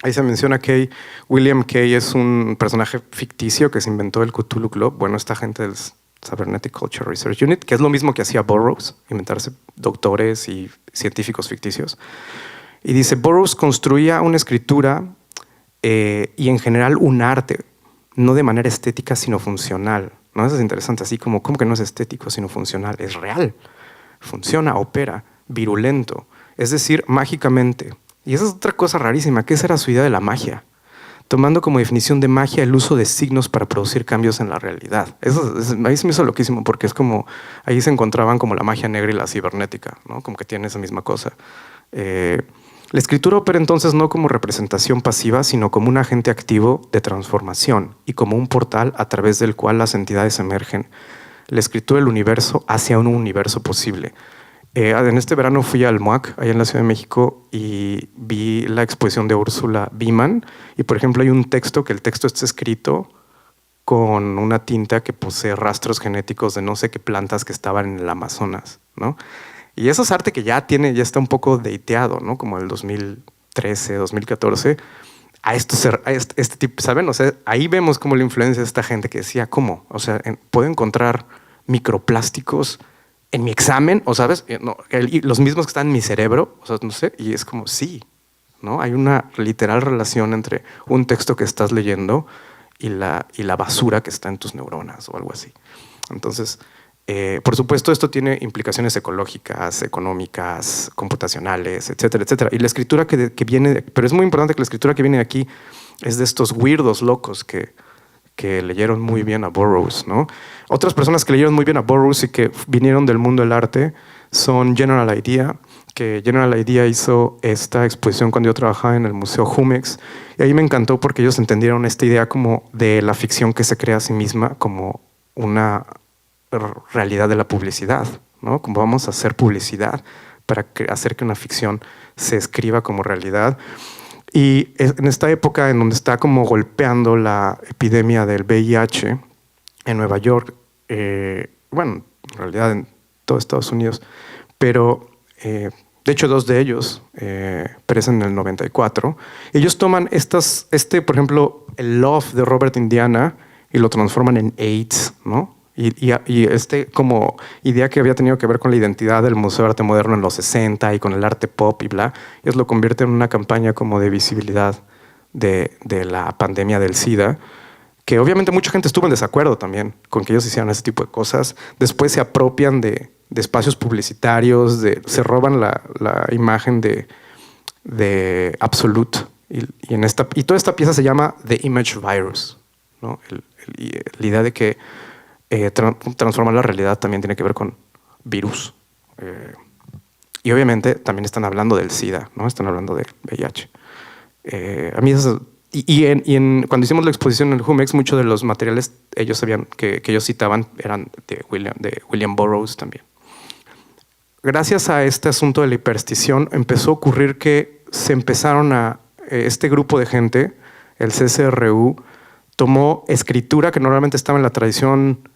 ahí se menciona Kay. William Kay es un personaje ficticio que se inventó el Cthulhu Club. Bueno, esta gente del Cybernetic Culture Research Unit, que es lo mismo que hacía Burroughs, inventarse doctores y científicos ficticios. Y dice, Burroughs construía una escritura y en general un arte, no de manera estética, sino funcional. ¿No? Eso es interesante, así como, ¿cómo que no es estético, sino funcional? Es real, funciona, opera, virulento, es decir, mágicamente. Y esa es otra cosa rarísima, que esa era su idea de la magia, tomando como definición de magia el uso de signos para producir cambios en la realidad. Ahí se me hizo loquísimo, porque es como, ahí se encontraban como la magia negra y la cibernética, ¿no? Como que tiene esa misma cosa. La escritura opera entonces no como representación pasiva, sino como un agente activo de transformación y como un portal a través del cual las entidades emergen. La escritura del universo hacia un universo posible. En este verano fui al MUAC, allá en la Ciudad de México, y vi la exposición de Úrsula Biman. Y, por ejemplo, hay un texto que el texto está escrito con una tinta que posee rastros genéticos de no sé qué plantas que estaban en el Amazonas, ¿no? Y eso es arte que ya está un poco dateado, ¿no? Como el 2013, 2014. A este tipo, ¿saben? O sea, ahí vemos como la influencia de esta gente que decía, ¿cómo? O sea, ¿puedo encontrar microplásticos en mi examen? ¿O sabes? No, los mismos que están en mi cerebro, o sea, no sé. Y es como, sí, ¿no? Hay una literal relación entre un texto que estás leyendo y la basura que está en tus neuronas o algo así. Entonces, por supuesto, esto tiene implicaciones ecológicas, económicas, computacionales, etcétera, etcétera. Y la escritura que viene, pero es muy importante que la escritura que viene de aquí es de estos weirdos locos que leyeron muy bien a Burroughs, ¿no? Otras personas que leyeron muy bien a Burroughs y que vinieron del mundo del arte son General Idea, que General Idea hizo esta exposición cuando yo trabajaba en el Museo Jumex. Y ahí me encantó porque ellos entendieron esta idea como de la ficción que se crea a sí misma como una realidad de la publicidad, ¿no? Como vamos a hacer publicidad para hacer que una ficción se escriba como realidad. Y en esta época en donde está como golpeando la epidemia del VIH en Nueva York, bueno, en realidad en todo Estados Unidos, pero de hecho dos de ellos perecen en el 94, ellos toman por ejemplo, el Love de Robert Indiana y lo transforman en AIDS, ¿no? Y como idea que había tenido que ver con la identidad del Museo de Arte Moderno en los 60 y con el arte pop y bla, ellos lo convierten en una campaña como de visibilidad de la pandemia del SIDA, que obviamente mucha gente estuvo en desacuerdo también con que ellos hicieran ese tipo de cosas. Después se apropian de espacios publicitarios, se roban la imagen de Absolute. Y toda esta pieza se llama The Image Virus, ¿no? La idea de que transformar la realidad también tiene que ver con virus. Y obviamente también están hablando del SIDA, ¿no? Están hablando del VIH. A mí cuando hicimos la exposición en el Jumex, muchos de los materiales que ellos citaban eran de William Burroughs también. Gracias a este asunto de la hiperstición, empezó a ocurrir que este grupo de gente, el CCRU, tomó escritura que normalmente estaba en la tradición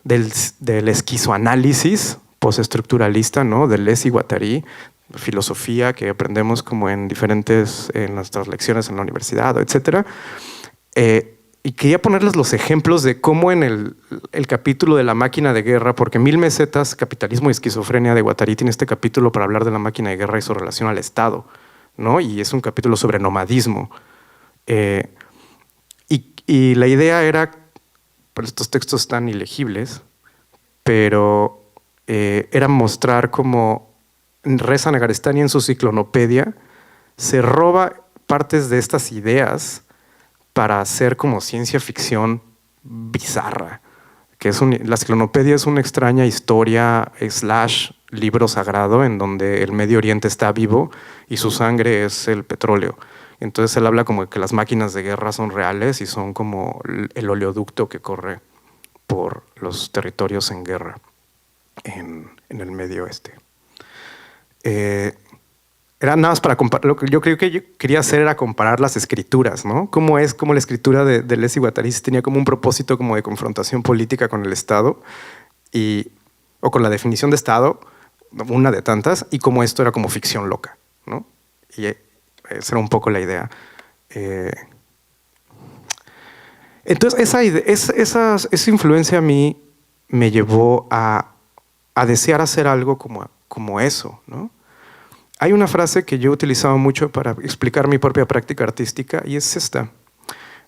del esquizoanálisis postestructuralista, ¿no? De Deleuze y Guattari, filosofía que aprendemos como en nuestras lecciones en la universidad, etcétera. Y quería ponerles los ejemplos de cómo en el capítulo de la máquina de guerra, porque Mil mesetas, capitalismo y esquizofrenia de Guattari tiene este capítulo para hablar de la máquina de guerra y su relación al Estado, ¿no? Y es un capítulo sobre nomadismo. Y la idea era, pues estos textos están ilegibles, pero era mostrar cómo Reza Negarestani en su Ciclonopedia se roba partes de estas ideas para hacer como ciencia ficción bizarra. La Ciclonopedia es una extraña historia / libro sagrado en donde el Medio Oriente está vivo y su sangre es el petróleo. Entonces él habla como de que las máquinas de guerra son reales y son como el oleoducto que corre por los territorios en guerra en el Medio Oeste. era nada más para comparar. Lo que yo creo que yo quería hacer era comparar las escrituras, ¿no? Cómo la escritura de Leslie Guattari tenía como un propósito como de confrontación política con el Estado o con la definición de Estado, una de tantas, y cómo esto era como ficción loca, ¿no? Y esa era un poco la idea. Entonces, esa influencia a mí me llevó a desear hacer algo como eso, ¿no? Hay una frase que yo he utilizado mucho para explicar mi propia práctica artística y es esta.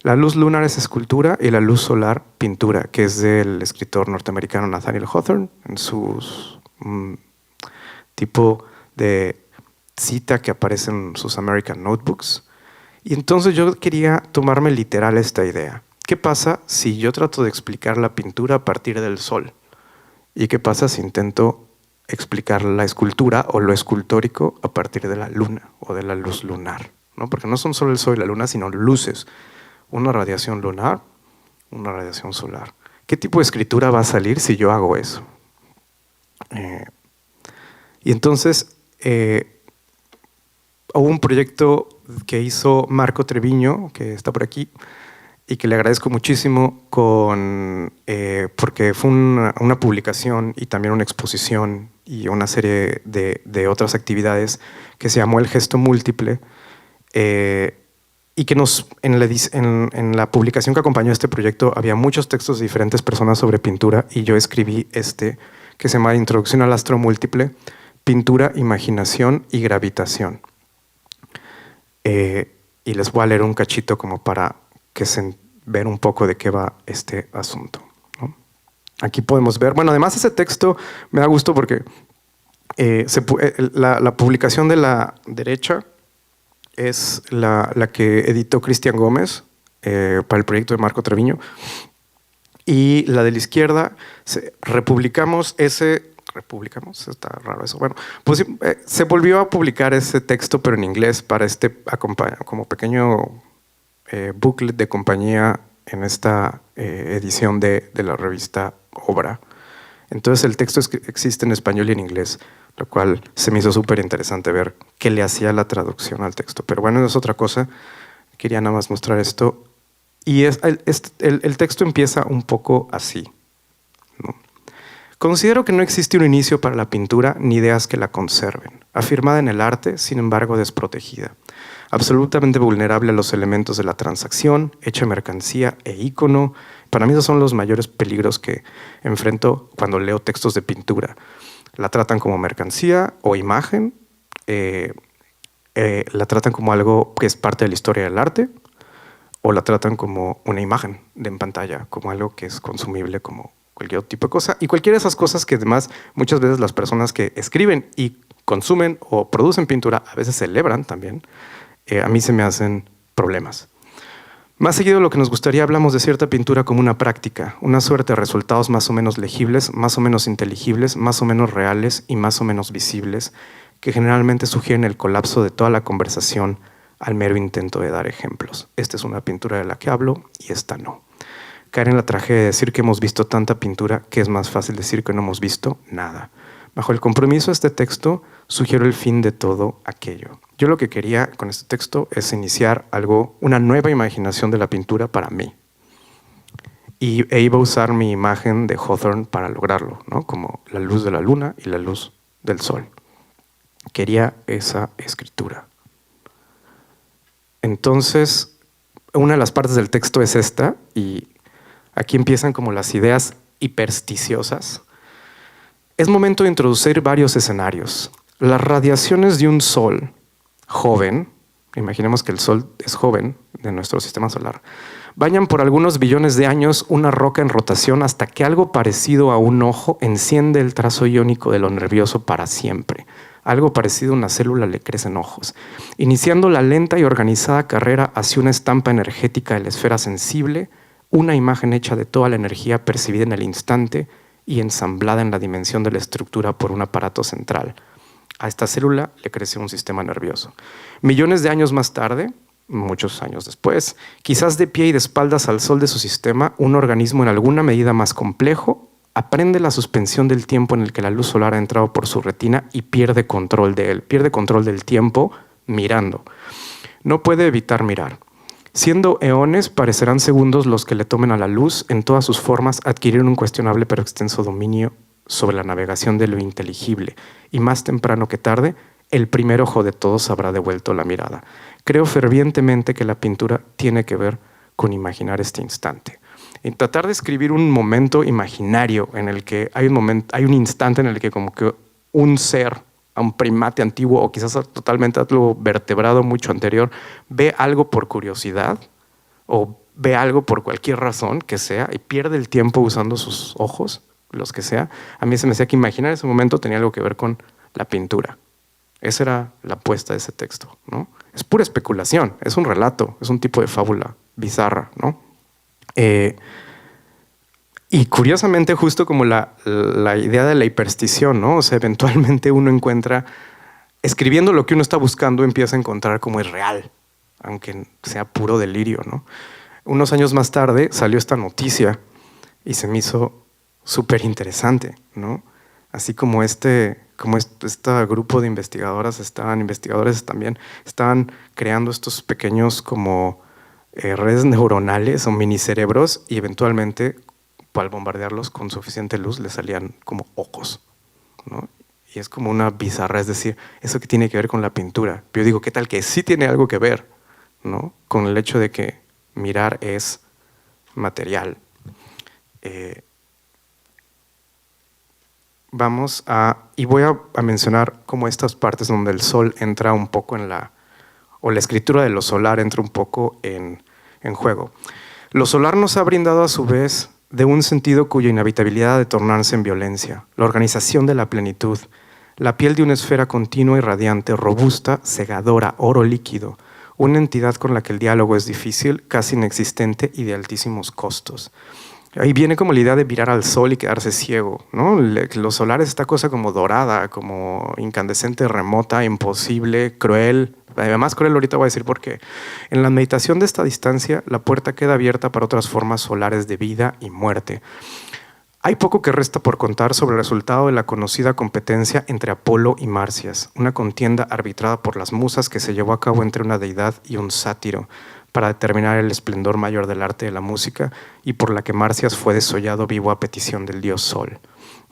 La luz lunar es escultura y la luz solar pintura, que es del escritor norteamericano Nathaniel Hawthorne en su tipo de cita que aparece en sus American Notebooks. Y entonces yo quería tomarme literal esta idea. ¿Qué pasa si yo trato de explicar la pintura a partir del sol? ¿Y qué pasa si intento explicar la escultura o lo escultórico a partir de la luna o de la luz lunar, ¿no? Porque no son solo el sol y la luna, sino luces. Una radiación lunar, una radiación solar. ¿Qué tipo de escritura va a salir si yo hago eso? Y entonces hubo un proyecto que hizo Marco Treviño, que está por aquí, y que le agradezco muchísimo porque fue una publicación y también una exposición y una serie de otras actividades que se llamó El Gesto Múltiple, y que en la publicación que acompañó este proyecto había muchos textos de diferentes personas sobre pintura, y yo escribí que se llama Introducción al Astro Múltiple, Pintura, Imaginación y Gravitación. Y les voy a leer un cachito como para ver un poco de qué va este asunto, ¿no? Aquí podemos ver, bueno, además ese texto me da gusto porque la publicación de la derecha es la que editó Cristian Gómez para el proyecto de Marco Treviño, y la de la izquierda republicamos, está raro eso. Bueno, pues se volvió a publicar ese texto, pero en inglés, para como pequeño booklet de compañía en esta edición de la revista Obra. Entonces el texto existe en español y en inglés, lo cual se me hizo súper interesante ver qué le hacía la traducción al texto. Pero bueno, es otra cosa. Quería nada más mostrar esto. Y el texto empieza un poco así, ¿no? Considero que no existe un inicio para la pintura ni ideas que la conserven. Afirmada en el arte, sin embargo desprotegida. Absolutamente vulnerable a los elementos de la transacción, hecha mercancía e ícono. Para mí esos son los mayores peligros que enfrento cuando leo textos de pintura. La tratan como mercancía o imagen, la tratan como algo que es parte de la historia del arte, o la tratan como una imagen en pantalla, como algo que es consumible, como cualquier tipo de cosa. Y cualquiera de esas cosas que además muchas veces las personas que escriben y consumen o producen pintura a veces celebran también, a mí se me hacen problemas. Más seguido de lo que nos gustaría, hablamos de cierta pintura como una práctica, una suerte de resultados más o menos legibles, más o menos inteligibles, más o menos reales y más o menos visibles, que generalmente sugieren el colapso de toda la conversación al mero intento de dar ejemplos. Esta es una pintura de la que hablo y esta no. Caer en la tragedia de decir que hemos visto tanta pintura que es más fácil decir que no hemos visto nada. Bajo el compromiso de este texto, sugiero el fin de todo aquello. Yo lo que quería con este texto es iniciar una nueva imaginación de la pintura para mí. E iba a usar mi imagen de Hawthorne para lograrlo, ¿no? Como la luz de la luna y la luz del sol. Quería esa escritura. Entonces, una de las partes del texto es esta, y aquí empiezan como las ideas hipersticiosas. Es momento de introducir varios escenarios. Las radiaciones de un sol joven, imaginemos que el sol es joven de nuestro sistema solar, bañan por algunos billones de años una roca en rotación hasta que algo parecido a un ojo enciende el trazo iónico de lo nervioso para siempre. Algo parecido a una célula le crecen ojos, iniciando la lenta y organizada carrera hacia una estampa energética de la esfera sensible, una imagen hecha de toda la energía percibida en el instante y ensamblada en la dimensión de la estructura por un aparato central. A esta célula le creció un sistema nervioso. Millones de años más tarde, muchos años después, quizás de pie y de espaldas al sol de su sistema, un organismo en alguna medida más complejo, aprende la suspensión del tiempo en el que la luz solar ha entrado por su retina y pierde control de él, pierde control del tiempo mirando. No puede evitar mirar. Siendo eones, parecerán segundos los que le tomen a la luz en todas sus formas adquirir un cuestionable pero extenso dominio sobre la navegación de lo inteligible, y más temprano que tarde, el primer ojo de todos habrá devuelto la mirada. Creo fervientemente que la pintura tiene que ver con imaginar este instante. En tratar de escribir un momento imaginario en el que hay un instante en el que como que un ser, un primate antiguo o quizás totalmente algo vertebrado mucho anterior, ve algo por curiosidad o ve algo por cualquier razón que sea y pierde el tiempo usando sus ojos, los que sea. A mí se me hacía que imaginar ese momento tenía algo que ver con la pintura. Esa era la apuesta de ese texto, ¿no? Es pura especulación, es un relato, es un tipo de fábula bizarra, ¿no? Y curiosamente, justo como la idea de la hiperstición, ¿no? O sea, eventualmente uno encuentra, escribiendo lo que uno está buscando, empieza a encontrar como es real, aunque sea puro delirio, ¿no? Unos años más tarde salió esta noticia y se me hizo súper interesante, ¿no? Así como este grupo de investigadores también, estaban creando estos pequeños como redes neuronales o minicerebros y eventualmente al bombardearlos con suficiente luz les salían como ojos, ¿no? Y es como una bizarra, es decir, eso que tiene que ver con la pintura. Yo digo, ¿qué tal que sí tiene algo que ver, ¿no? Con el hecho de que mirar es material. Y voy a mencionar como estas partes donde el sol entra un poco o la escritura de lo solar entra un poco en juego. Lo solar nos ha brindado a su vez de un sentido cuya inhabitabilidad ha de tornarse en violencia, la organización de la plenitud, la piel de una esfera continua y radiante, robusta, cegadora, oro líquido, una entidad con la que el diálogo es difícil, casi inexistente y de altísimos costos. Ahí viene como la idea de mirar al sol y quedarse ciego, ¿no? Lo solar es esta cosa como dorada, como incandescente, remota, imposible, cruel. Además cruel, ahorita voy a decir por qué. En la meditación de esta distancia, la puerta queda abierta para otras formas solares de vida y muerte. Hay poco que resta por contar sobre el resultado de la conocida competencia entre Apolo y Marcias, una contienda arbitrada por las musas que se llevó a cabo entre una deidad y un sátiro, para determinar el esplendor mayor del arte de la música y por la que Marcias fue desollado vivo a petición del dios Sol,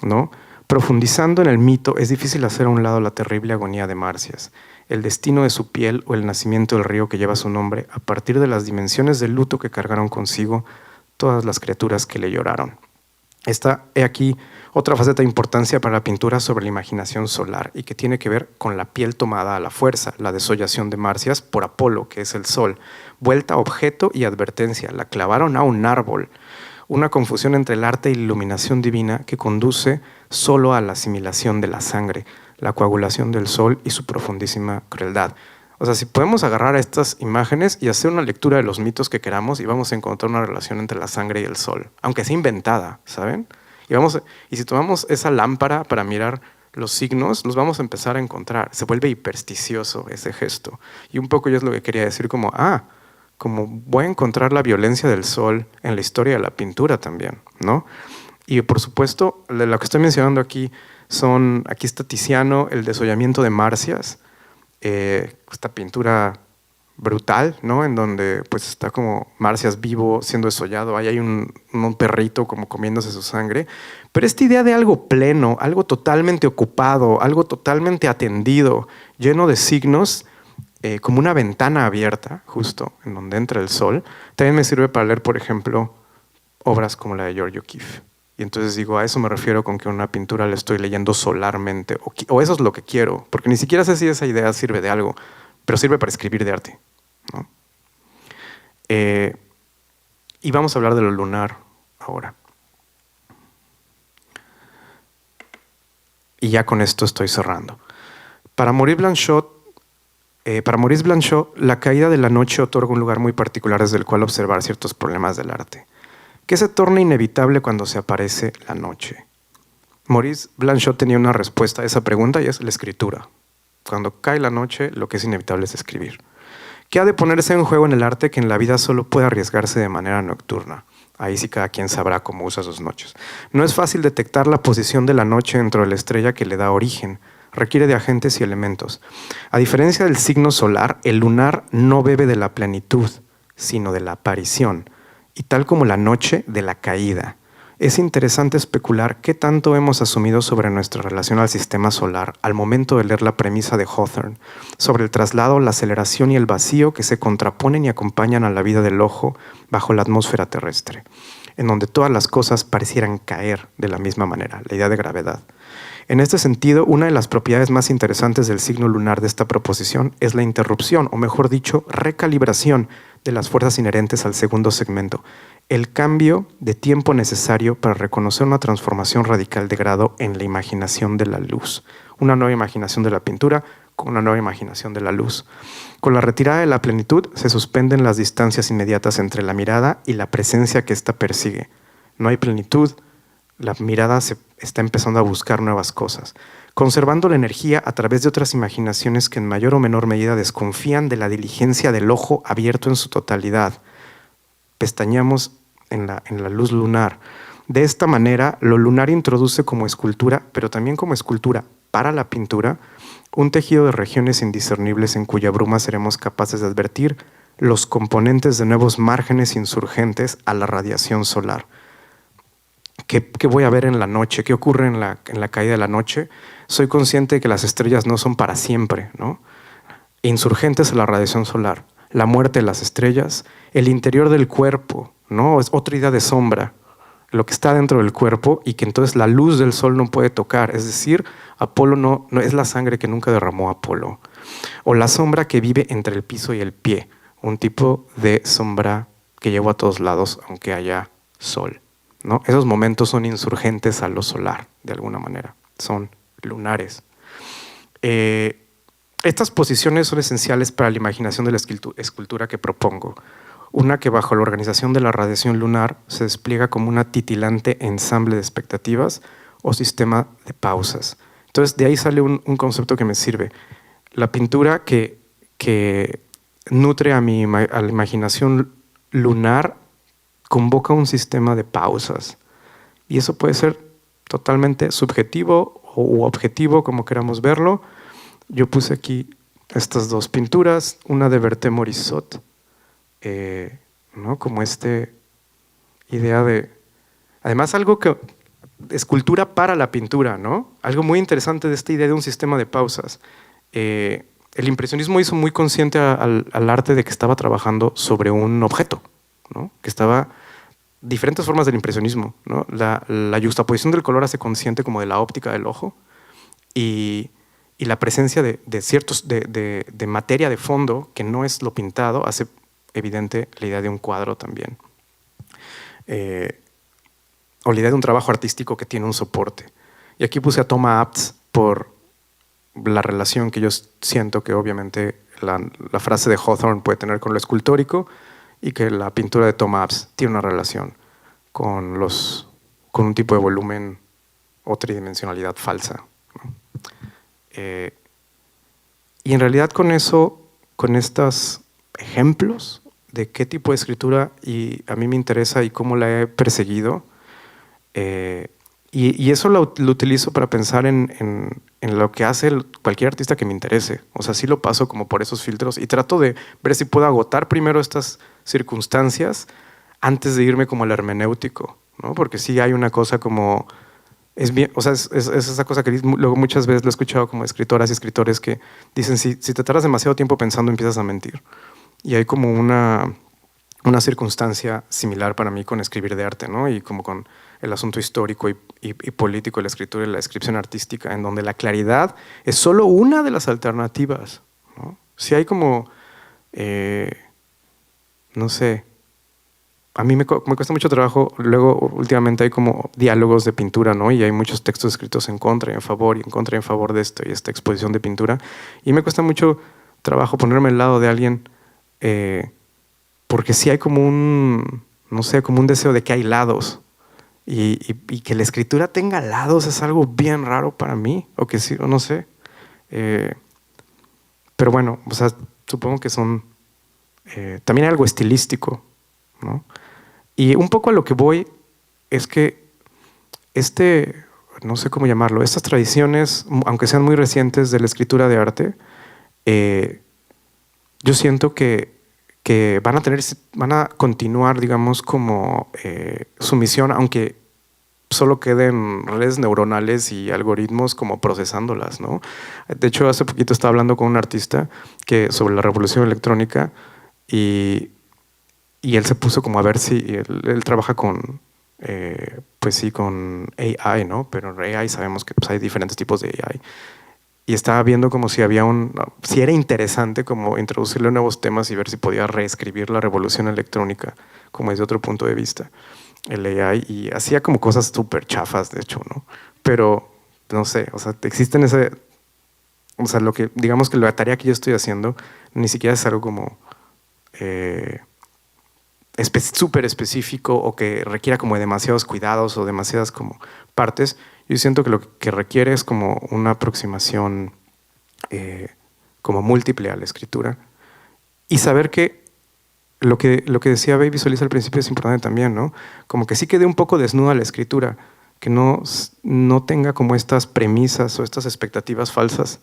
¿no? Profundizando en el mito, es difícil hacer a un lado la terrible agonía de Marcias, el destino de su piel o el nacimiento del río que lleva su nombre a partir de las dimensiones del luto que cargaron consigo todas las criaturas que le lloraron. He aquí otra faceta de importancia para la pintura sobre la imaginación solar y que tiene que ver con la piel tomada a la fuerza, la desollación de Marcias por Apolo, que es el sol, vuelta objeto y advertencia, la clavaron a un árbol, una confusión entre el arte y la iluminación divina que conduce solo a la asimilación de la sangre, la coagulación del sol y su profundísima crueldad. O sea, si podemos agarrar estas imágenes y hacer una lectura de los mitos que queramos y vamos a encontrar una relación entre la sangre y el sol, aunque sea inventada, ¿saben? Y si tomamos esa lámpara para mirar los signos, los vamos a empezar a encontrar. Se vuelve hipersticioso ese gesto. Y un poco yo es lo que quería decir como voy a encontrar la violencia del sol en la historia de la pintura también, ¿no? Y por supuesto, lo que estoy mencionando aquí está Tiziano, el desollamiento de Marcias, esta pintura brutal, ¿no? En donde pues está como Marcias vivo siendo desollado, ahí hay un perrito como comiéndose su sangre, pero esta idea de algo pleno, algo totalmente ocupado, algo totalmente atendido, lleno de signos, como una ventana abierta, justo en donde entra el sol, también me sirve para leer, por ejemplo, obras como la de George O'Keeffe. Y entonces digo, a eso me refiero con que una pintura la estoy leyendo solarmente, o eso es lo que quiero, porque ni siquiera sé si esa idea sirve de algo, pero sirve para escribir de arte, ¿no? Y vamos a hablar de lo lunar ahora. Y ya con esto estoy cerrando. Para Maurice Blanchot, la caída de la noche otorga un lugar muy particular desde el cual observar ciertos problemas del arte, que se torna inevitable cuando se aparece la noche. Maurice Blanchot tenía una respuesta a esa pregunta y es la escritura. Cuando cae la noche, lo que es inevitable es escribir. ¿Qué ha de ponerse en juego en el arte que en la vida solo puede arriesgarse de manera nocturna? Ahí sí cada quien sabrá cómo usa sus noches. No es fácil detectar la posición de la noche dentro de la estrella que le da origen. Requiere de agentes y elementos. A diferencia del signo solar, el lunar no bebe de la plenitud, sino de la aparición, y tal como la noche, de la caída. Es interesante especular qué tanto hemos asumido sobre nuestra relación al sistema solar al momento de leer la premisa de Hawthorne, sobre el traslado, la aceleración y el vacío que se contraponen y acompañan a la vida del ojo bajo la atmósfera terrestre, en donde todas las cosas parecieran caer de la misma manera, la idea de gravedad. En este sentido, una de las propiedades más interesantes del signo lunar de esta proposición es la interrupción, o mejor dicho, recalibración de las fuerzas inherentes al segundo segmento, el cambio de tiempo necesario para reconocer una transformación radical de grado en la imaginación de la luz. Una nueva imaginación de la pintura con una nueva imaginación de la luz. Con la retirada de la plenitud se suspenden las distancias inmediatas entre la mirada y la presencia que ésta persigue. No hay plenitud, la mirada se está empezando a buscar nuevas cosas, conservando la energía a través de otras imaginaciones que en mayor o menor medida desconfían de la diligencia del ojo abierto en su totalidad. Pestañeamos en la luz lunar. De esta manera, lo lunar introduce como escultura, pero también como escultura para la pintura, un tejido de regiones indiscernibles en cuya bruma seremos capaces de advertir los componentes de nuevos márgenes insurgentes a la radiación solar. ¿Qué voy a ver en la noche? ¿Qué ocurre en la caída de la noche? Soy consciente de que las estrellas no son para siempre, ¿no? Insurgentes a la radiación solar, la muerte de las estrellas, el interior del cuerpo, ¿no? Es otra idea de sombra, lo que está dentro del cuerpo y que entonces la luz del sol no puede tocar. Es decir, Apolo no es la sangre que nunca derramó Apolo. O la sombra que vive entre el piso y el pie, un tipo de sombra que lleva a todos lados aunque haya sol, ¿no? Esos momentos son insurgentes a lo solar, de alguna manera, son lunares. Estas posiciones son esenciales para la imaginación de la escultura que propongo. Una que bajo la organización de la radiación lunar se despliega como una titilante ensamble de expectativas o sistema de pausas. Entonces de ahí sale un concepto que me sirve. La pintura que nutre a la imaginación lunar convoca un sistema de pausas. Y eso puede ser totalmente subjetivo u objetivo, como queramos verlo. Yo puse aquí estas dos pinturas, una de Berthe Morisot, ¿no? Como idea de, además algo que, escultura para la pintura, ¿no? Algo muy interesante de esta idea de un sistema de pausas. El impresionismo hizo muy consciente al arte de que estaba trabajando sobre un objeto, ¿no? Que estaba diferentes formas del impresionismo, ¿no? La juxtaposición del color hace consciente como de la óptica del ojo y la presencia de ciertos de materia de fondo que no es lo pintado hace evidente la idea de un cuadro también, o la idea de un trabajo artístico que tiene un soporte. Y aquí puse a Thomas Abts por la relación que yo siento que obviamente la frase de Hawthorne puede tener con lo escultórico y que la pintura de Thomas Abts tiene una relación con un tipo de volumen o tridimensionalidad falsa, ¿no? Y en realidad con estos ejemplos de qué tipo de escritura a mí me interesa y cómo la he perseguido, y eso lo utilizo para pensar en lo que hace cualquier artista que me interese. O sea, sí lo paso como por esos filtros y trato de ver si puedo agotar primero estas circunstancias antes de irme como al hermenéutico, ¿no? Porque sí hay una cosa como... Es esa cosa que luego muchas veces lo he escuchado como escritoras y escritores que dicen, si te tardas demasiado tiempo pensando, empiezas a mentir. Y hay como una circunstancia similar para mí con escribir de arte, ¿no? Y como con el asunto histórico y político de la escritura y la descripción artística, en donde la claridad es solo una de las alternativas, ¿no? Si hay como, no sé, a mí me cuesta mucho trabajo, luego últimamente hay como diálogos de pintura, ¿no? Y hay muchos textos escritos en contra y en favor, y en contra y en favor de esto y esta exposición de pintura, y me cuesta mucho trabajo ponerme al lado de alguien, porque sí hay como no sé, como un deseo de que hay lados, y que la escritura tenga lados es algo bien raro para mí, o que sí, o no sé. Pero bueno, o sea, supongo que son, también hay algo estilístico, ¿no? Y un poco a lo que voy es que no sé cómo llamarlo, estas tradiciones, aunque sean muy recientes de la escritura de arte, yo siento que van a continuar, digamos, como su misión, aunque solo queden redes neuronales y algoritmos como procesándolas, ¿no? De hecho, hace poquito estaba hablando con un artista sobre la revolución electrónica y él se puso como a ver si él trabaja con, pues sí, con AI, ¿no? Pero en AI sabemos que pues, hay diferentes tipos de AI. Y estaba viendo como si era interesante como introducirle nuevos temas y ver si podía reescribir la revolución electrónica como desde otro punto de vista, el AI, y hacía como cosas súper chafas, de hecho, ¿no? Pero, no sé, o sea, existen o sea, digamos que la tarea que yo estoy haciendo ni siquiera es algo como súper específico o que requiera como de demasiados cuidados o demasiadas como partes. Yo siento que lo que requiere es como una aproximación como múltiple a la escritura y saber que lo que decía Baby Solís al principio es importante también, ¿no? Como que sí quede un poco desnuda la escritura, que no tenga como estas premisas o estas expectativas falsas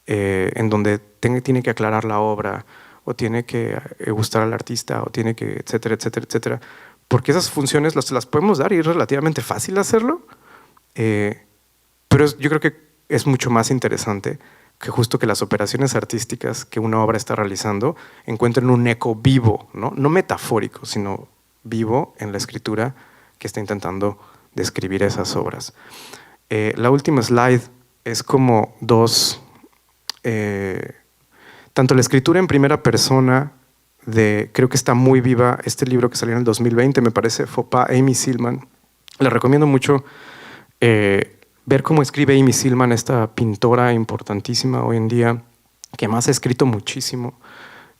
en donde tiene que aclarar la obra o tiene que gustar al artista o tiene que, etcétera, etcétera, etcétera. Porque esas funciones las podemos dar y es relativamente fácil hacerlo, pero yo creo que es mucho más interesante que justo que las operaciones artísticas que una obra está realizando encuentren un eco vivo, ¿no? No metafórico, sino vivo en la escritura que está intentando describir esas obras. La última slide es como tanto la escritura en primera persona, creo que está muy viva, este libro que salió en el 2020, me parece, Faux Amy Silman. Le recomiendo mucho ver cómo escribe Amy Silman, esta pintora importantísima hoy en día, que más ha escrito muchísimo,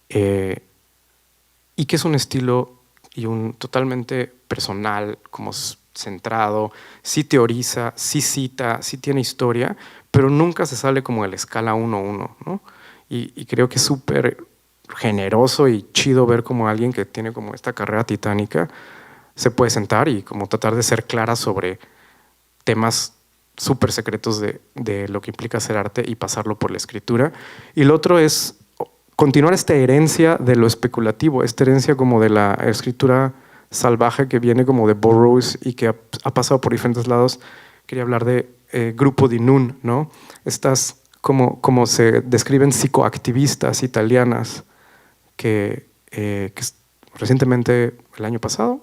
y que es un estilo y un totalmente personal, como centrado, sí teoriza, sí cita, sí tiene historia, pero nunca se sale como de la escala 1-1, ¿no? Y creo que es súper generoso y chido ver como alguien que tiene como esta carrera titánica se puede sentar y como tratar de ser clara sobre temas súper secretos de lo que implica hacer arte y pasarlo por la escritura. Y lo otro es continuar esta herencia de lo especulativo, esta herencia como de la escritura salvaje que viene como de Burroughs y que ha pasado por diferentes lados. Quería hablar de Grupo di Nun, ¿no? Estas como se describen psicoactivistas italianas que recientemente, el año pasado,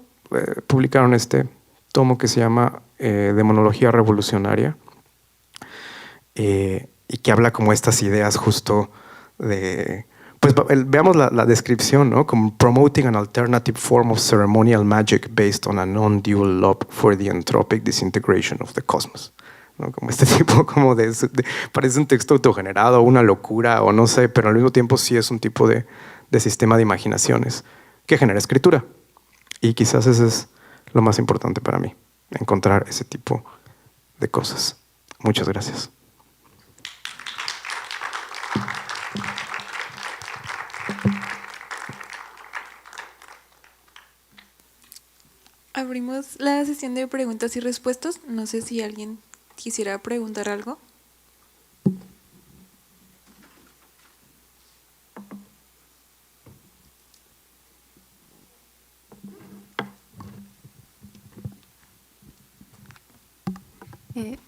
publicaron este tomo que se llama Demonología Revolucionaria y que habla como estas ideas justo de... Pues veamos la descripción, ¿no? Como promoting an alternative form of ceremonial magic based on a non-dual love for the entropic disintegration of the cosmos. ¿No? Como este tipo como parece un texto autogenerado, una locura o no sé, pero al mismo tiempo sí es un tipo de sistema de imaginaciones que genera escritura. Y quizás eso es lo más importante para mí, encontrar ese tipo de cosas. Muchas gracias. Abrimos la sesión de preguntas y respuestas. No sé si alguien quisiera preguntar algo.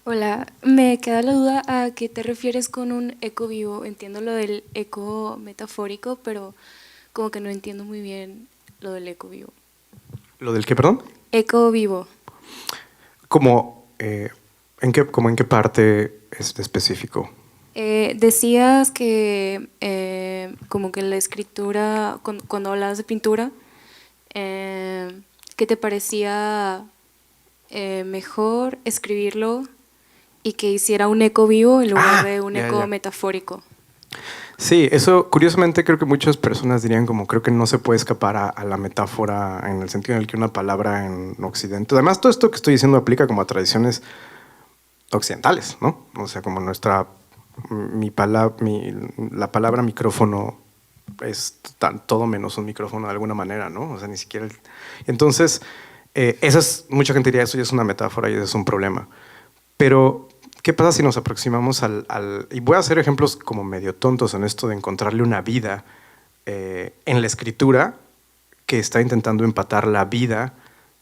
Hola, me queda la duda a qué te refieres con un eco vivo. Entiendo lo del eco metafórico, pero como que no entiendo muy bien lo del eco vivo. ¿Lo del qué, perdón? Eco vivo. Como, ¿en qué parte es específico? Decías que como que la escritura, cuando hablabas de pintura, que te parecía mejor escribirlo y que hiciera un eco vivo en lugar de un eco metafórico. Sí, eso curiosamente creo que muchas personas dirían como creo que no se puede escapar a la metáfora en el sentido en el que una palabra en Occidente, además todo esto que estoy diciendo aplica como a tradiciones occidentales, ¿no? O sea, como la palabra micrófono es todo menos un micrófono de alguna manera, ¿no? O sea, ni siquiera... Entonces, Mucha gente diría, eso ya es una metáfora y eso es un problema. Pero, ¿qué pasa si nos aproximamos y voy a hacer ejemplos como medio tontos en esto de encontrarle una vida en la escritura que está intentando empatar la vida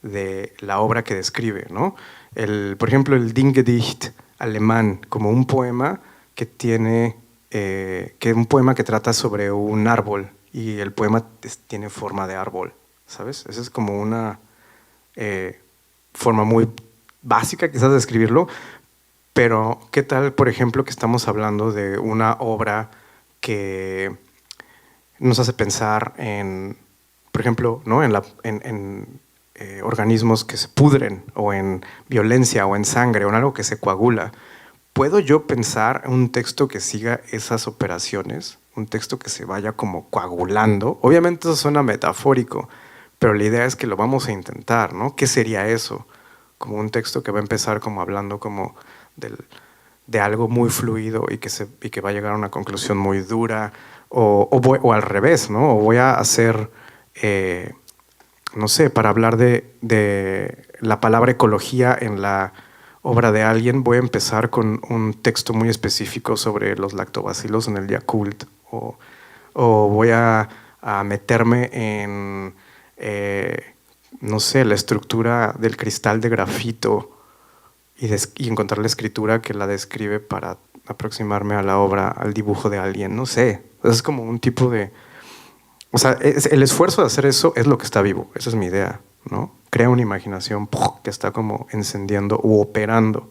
de la obra que describe, ¿no? Por ejemplo, el Dingedicht alemán, como un poema que un poema que trata sobre un árbol y el poema tiene forma de árbol, ¿sabes? Esa es como una forma muy básica quizás de escribirlo, pero ¿qué tal, por ejemplo, que estamos hablando de una obra que nos hace pensar en, por ejemplo, ¿no? en organismos que se pudren, o en violencia, o en sangre, o en algo que se coagula? ¿Puedo yo pensar un texto que siga esas operaciones? Un texto que se vaya como coagulando. Obviamente eso suena metafórico, pero la idea es que lo vamos a intentar, ¿no? ¿Qué sería eso? Como un texto que va a empezar como hablando como de algo muy fluido y que va a llegar a una conclusión muy dura, o al revés, ¿no? O voy a hacer, no sé, para hablar de la palabra ecología en la obra de alguien, voy a empezar con un texto muy específico sobre los lactobacilos en el Yakult, o voy a meterme en, no sé, la estructura del cristal de grafito y encontrar la escritura que la describe para aproximarme a la obra, al dibujo de alguien, no sé. Es como un tipo de... O sea, el esfuerzo de hacer eso es lo que está vivo, esa es mi idea, ¿no? Crea una imaginación que está como encendiendo u operando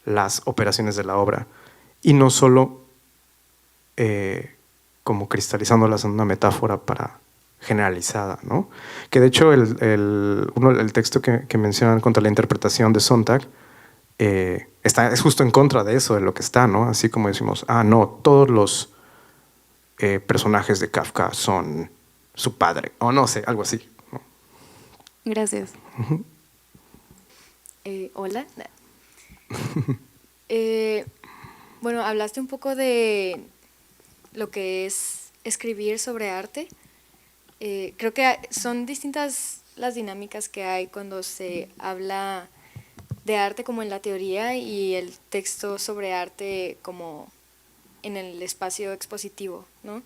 las operaciones de la obra, y no solo como cristalizándolas en una metáfora generalizada, ¿no? Que de hecho el texto que mencionan contra la interpretación de Sontag es justo en contra de eso, de lo que está, ¿no? Así como decimos, no, todos los personajes de Kafka son su padre, o no sé, algo así, ¿no? Gracias. Hola. Bueno, hablaste un poco de lo que es escribir sobre arte. Creo que son distintas las dinámicas que hay cuando se habla de arte como en la teoría y el texto sobre arte como en el espacio expositivo, ¿no?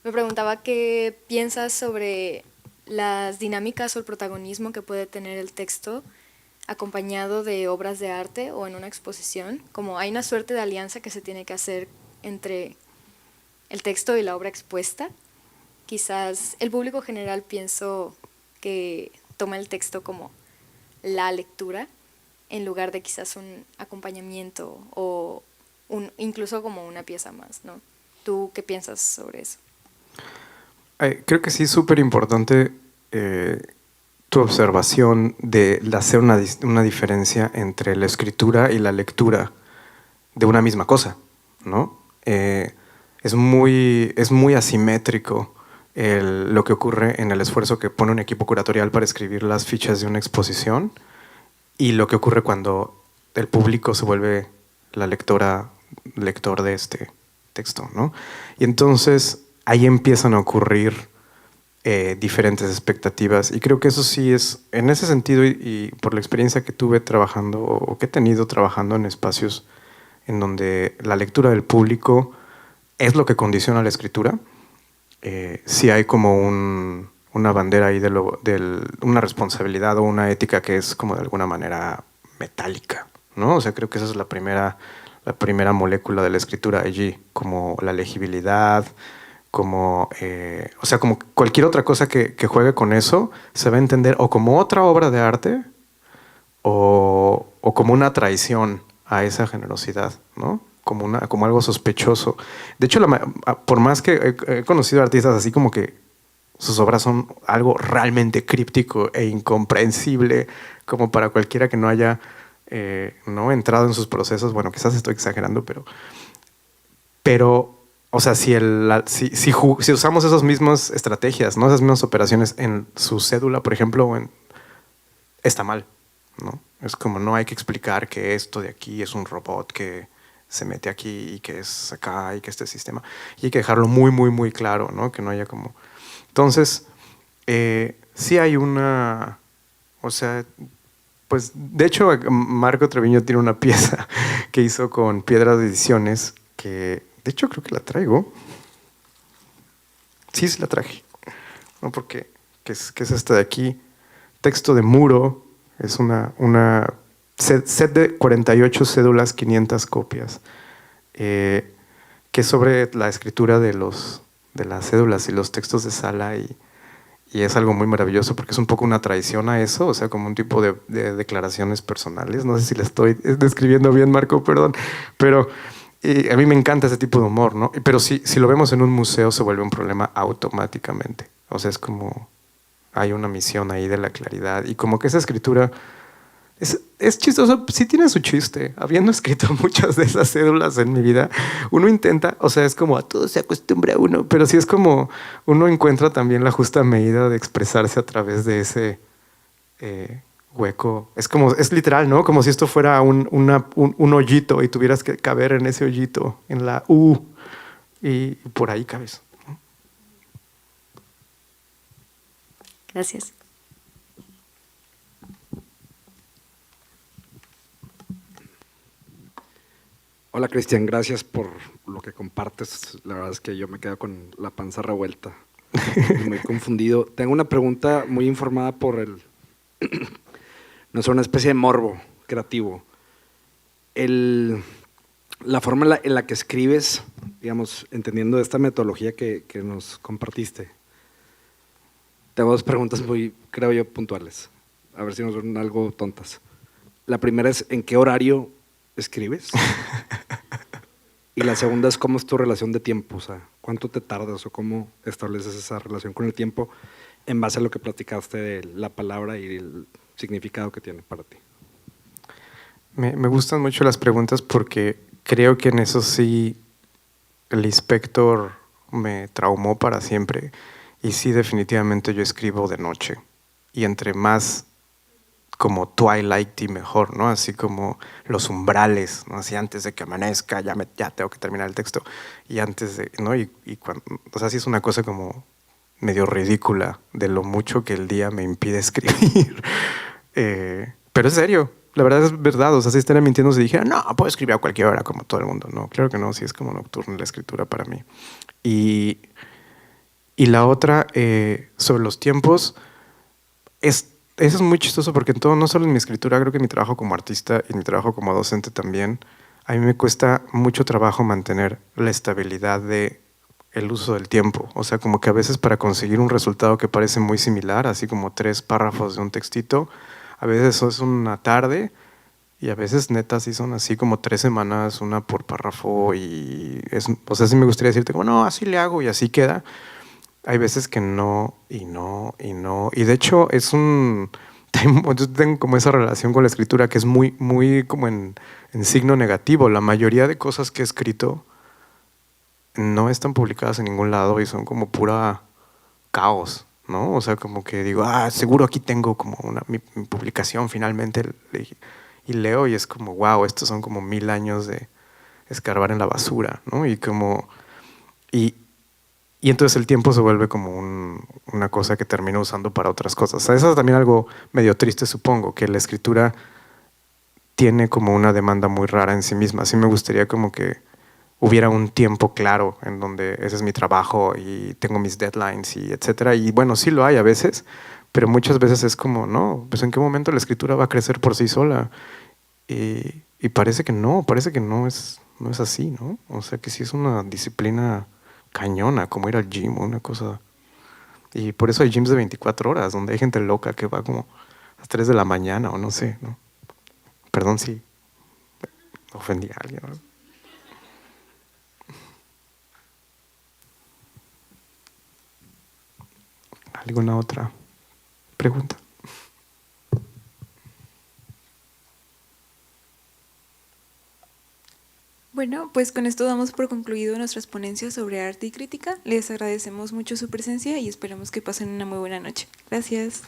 Me preguntaba qué piensas sobre las dinámicas o el protagonismo que puede tener el texto acompañado de obras de arte o en una exposición, como hay una suerte de alianza que se tiene que hacer entre el texto y la obra expuesta. Quizás el público general pienso que toma el texto como la lectura en lugar de quizás un acompañamiento o incluso como una pieza más, ¿no? ¿Tú qué piensas sobre eso? Creo que sí es súper importante tu observación de hacer una diferencia entre la escritura y la lectura de una misma cosa, ¿no? Es muy asimétrico lo que ocurre en el esfuerzo que pone un equipo curatorial para escribir las fichas de una exposición y lo que ocurre cuando el público se vuelve lector de este texto, ¿no? Y entonces ahí empiezan a ocurrir diferentes expectativas, y creo que eso sí es, en ese sentido, y por la experiencia que tuve trabajando o que he tenido trabajando en espacios en donde la lectura del público es lo que condiciona la escritura, sí hay como una bandera ahí una responsabilidad o una ética que es como de alguna manera metálica, ¿no? O sea, creo que esa es la primera molécula de la escritura allí, como la legibilidad, como, o sea, como cualquier otra cosa que juegue con eso, se va a entender o como otra obra de arte o como una traición a esa generosidad, ¿no? Como algo sospechoso. De hecho, por más que he conocido artistas así como que sus obras son algo realmente críptico e incomprensible, como para cualquiera que no haya no entrado en sus procesos. Bueno, quizás estoy exagerando, pero o sea, si usamos esas mismas estrategias, ¿no? Esas mismas operaciones en su cédula, por ejemplo, está mal, ¿no? Es como no hay que explicar que esto de aquí es un robot que se mete aquí y que es acá y que este sistema. Y hay que dejarlo muy, muy, muy claro, ¿no? Que no haya como... Entonces, sí hay una O sea, pues de hecho Marco Treviño tiene una pieza que hizo con Piedra de Ediciones que de hecho creo que la traigo. Sí, la traje. No, porque ¿qué es esta de aquí? Texto de muro. Es una set de 48 cédulas, 500 copias. Que es sobre la escritura de las cédulas y los textos de sala y es algo muy maravilloso porque es un poco una traición a eso, o sea, como un tipo de declaraciones personales. No sé si la estoy describiendo bien, Marco, perdón, pero a mí me encanta ese tipo de humor, ¿no? Pero si lo vemos en un museo se vuelve un problema automáticamente. O sea, es como hay una misión ahí de la claridad y como que esa escritura es chistoso, sí tiene su chiste. Habiendo escrito muchas de esas cédulas en mi vida, uno intenta, o sea, es como a todo se acostumbra uno, pero sí es como uno encuentra también la justa medida de expresarse a través de ese hueco. Es literal, ¿no? Como si esto fuera un hoyito y tuvieras que caber en ese hoyito, en la U, y por ahí cabes. Gracias. Hola Cristian, gracias por lo que compartes. La verdad es que yo me quedo con la panza revuelta, muy confundido. Tengo una pregunta muy informada por no sé, una especie de morbo creativo. La forma en la que escribes, digamos, entendiendo esta metodología que nos compartiste, tengo dos preguntas muy, creo yo, puntuales. A ver si nos son algo tontas. La primera es, ¿en qué horario escribes? Y la segunda es, ¿cómo es tu relación de tiempo? O sea, ¿cuánto te tardas o cómo estableces esa relación con el tiempo en base a lo que platicaste de la palabra y el significado que tiene para ti? Me gustan mucho las preguntas porque creo que en eso sí el inspector me traumó para siempre. Y sí, definitivamente yo escribo de noche. Y entre más como twilight y mejor, ¿no? Así como los umbrales, ¿no? Así antes de que amanezca, ya tengo que terminar el texto. Y antes de, ¿no? O sea, sí es una cosa como medio ridícula de lo mucho que el día me impide escribir. Pero es serio, la verdad es verdad. O sea, si estaría mintiendo si dijera, no, puedo escribir a cualquier hora como todo el mundo. No, claro que no, sí es como nocturna la escritura para mí. Y la otra, sobre los tiempos, eso es muy chistoso porque en todo, no solo en mi escritura, creo que en mi trabajo como artista y mi trabajo como docente también, a mí me cuesta mucho trabajo mantener la estabilidad de el uso del tiempo. O sea, como que a veces para conseguir un resultado que parece muy similar, así como 3 párrafos de un textito, a veces eso es una tarde y a veces neta sí son así como 3 semanas, una por párrafo o sea, sí me gustaría decirte como, no, así le hago y así queda. Hay veces que no, y no, y no. Y de hecho es yo tengo como esa relación con la escritura que es muy, muy como en signo negativo. La mayoría de cosas que he escrito no están publicadas en ningún lado y son como pura caos, ¿no? O sea, como que digo, seguro aquí tengo como mi publicación finalmente. Y leo y es como, wow, estos son como 1000 años de escarbar en la basura, ¿no? Y entonces el tiempo se vuelve como una cosa que termino usando para otras cosas. O sea, eso es también algo medio triste, supongo, que la escritura tiene como una demanda muy rara en sí misma. Sí me gustaría como que hubiera un tiempo claro en donde ese es mi trabajo y tengo mis deadlines y etcétera. Y bueno, sí lo hay a veces, pero muchas veces es como, no, pues en qué momento la escritura va a crecer por sí sola. Y parece que no es así, ¿no? O sea, que sí es una disciplina cañona, como ir al gym o una cosa. Y por eso hay gyms de 24 horas, donde hay gente loca que va como a las 3 de la mañana o no sé, ¿no? Perdón si ofendí a alguien, ¿no? ¿Alguna otra pregunta? Bueno, pues con esto damos por concluido nuestras ponencias sobre arte y crítica. Les agradecemos mucho su presencia y esperamos que pasen una muy buena noche. Gracias.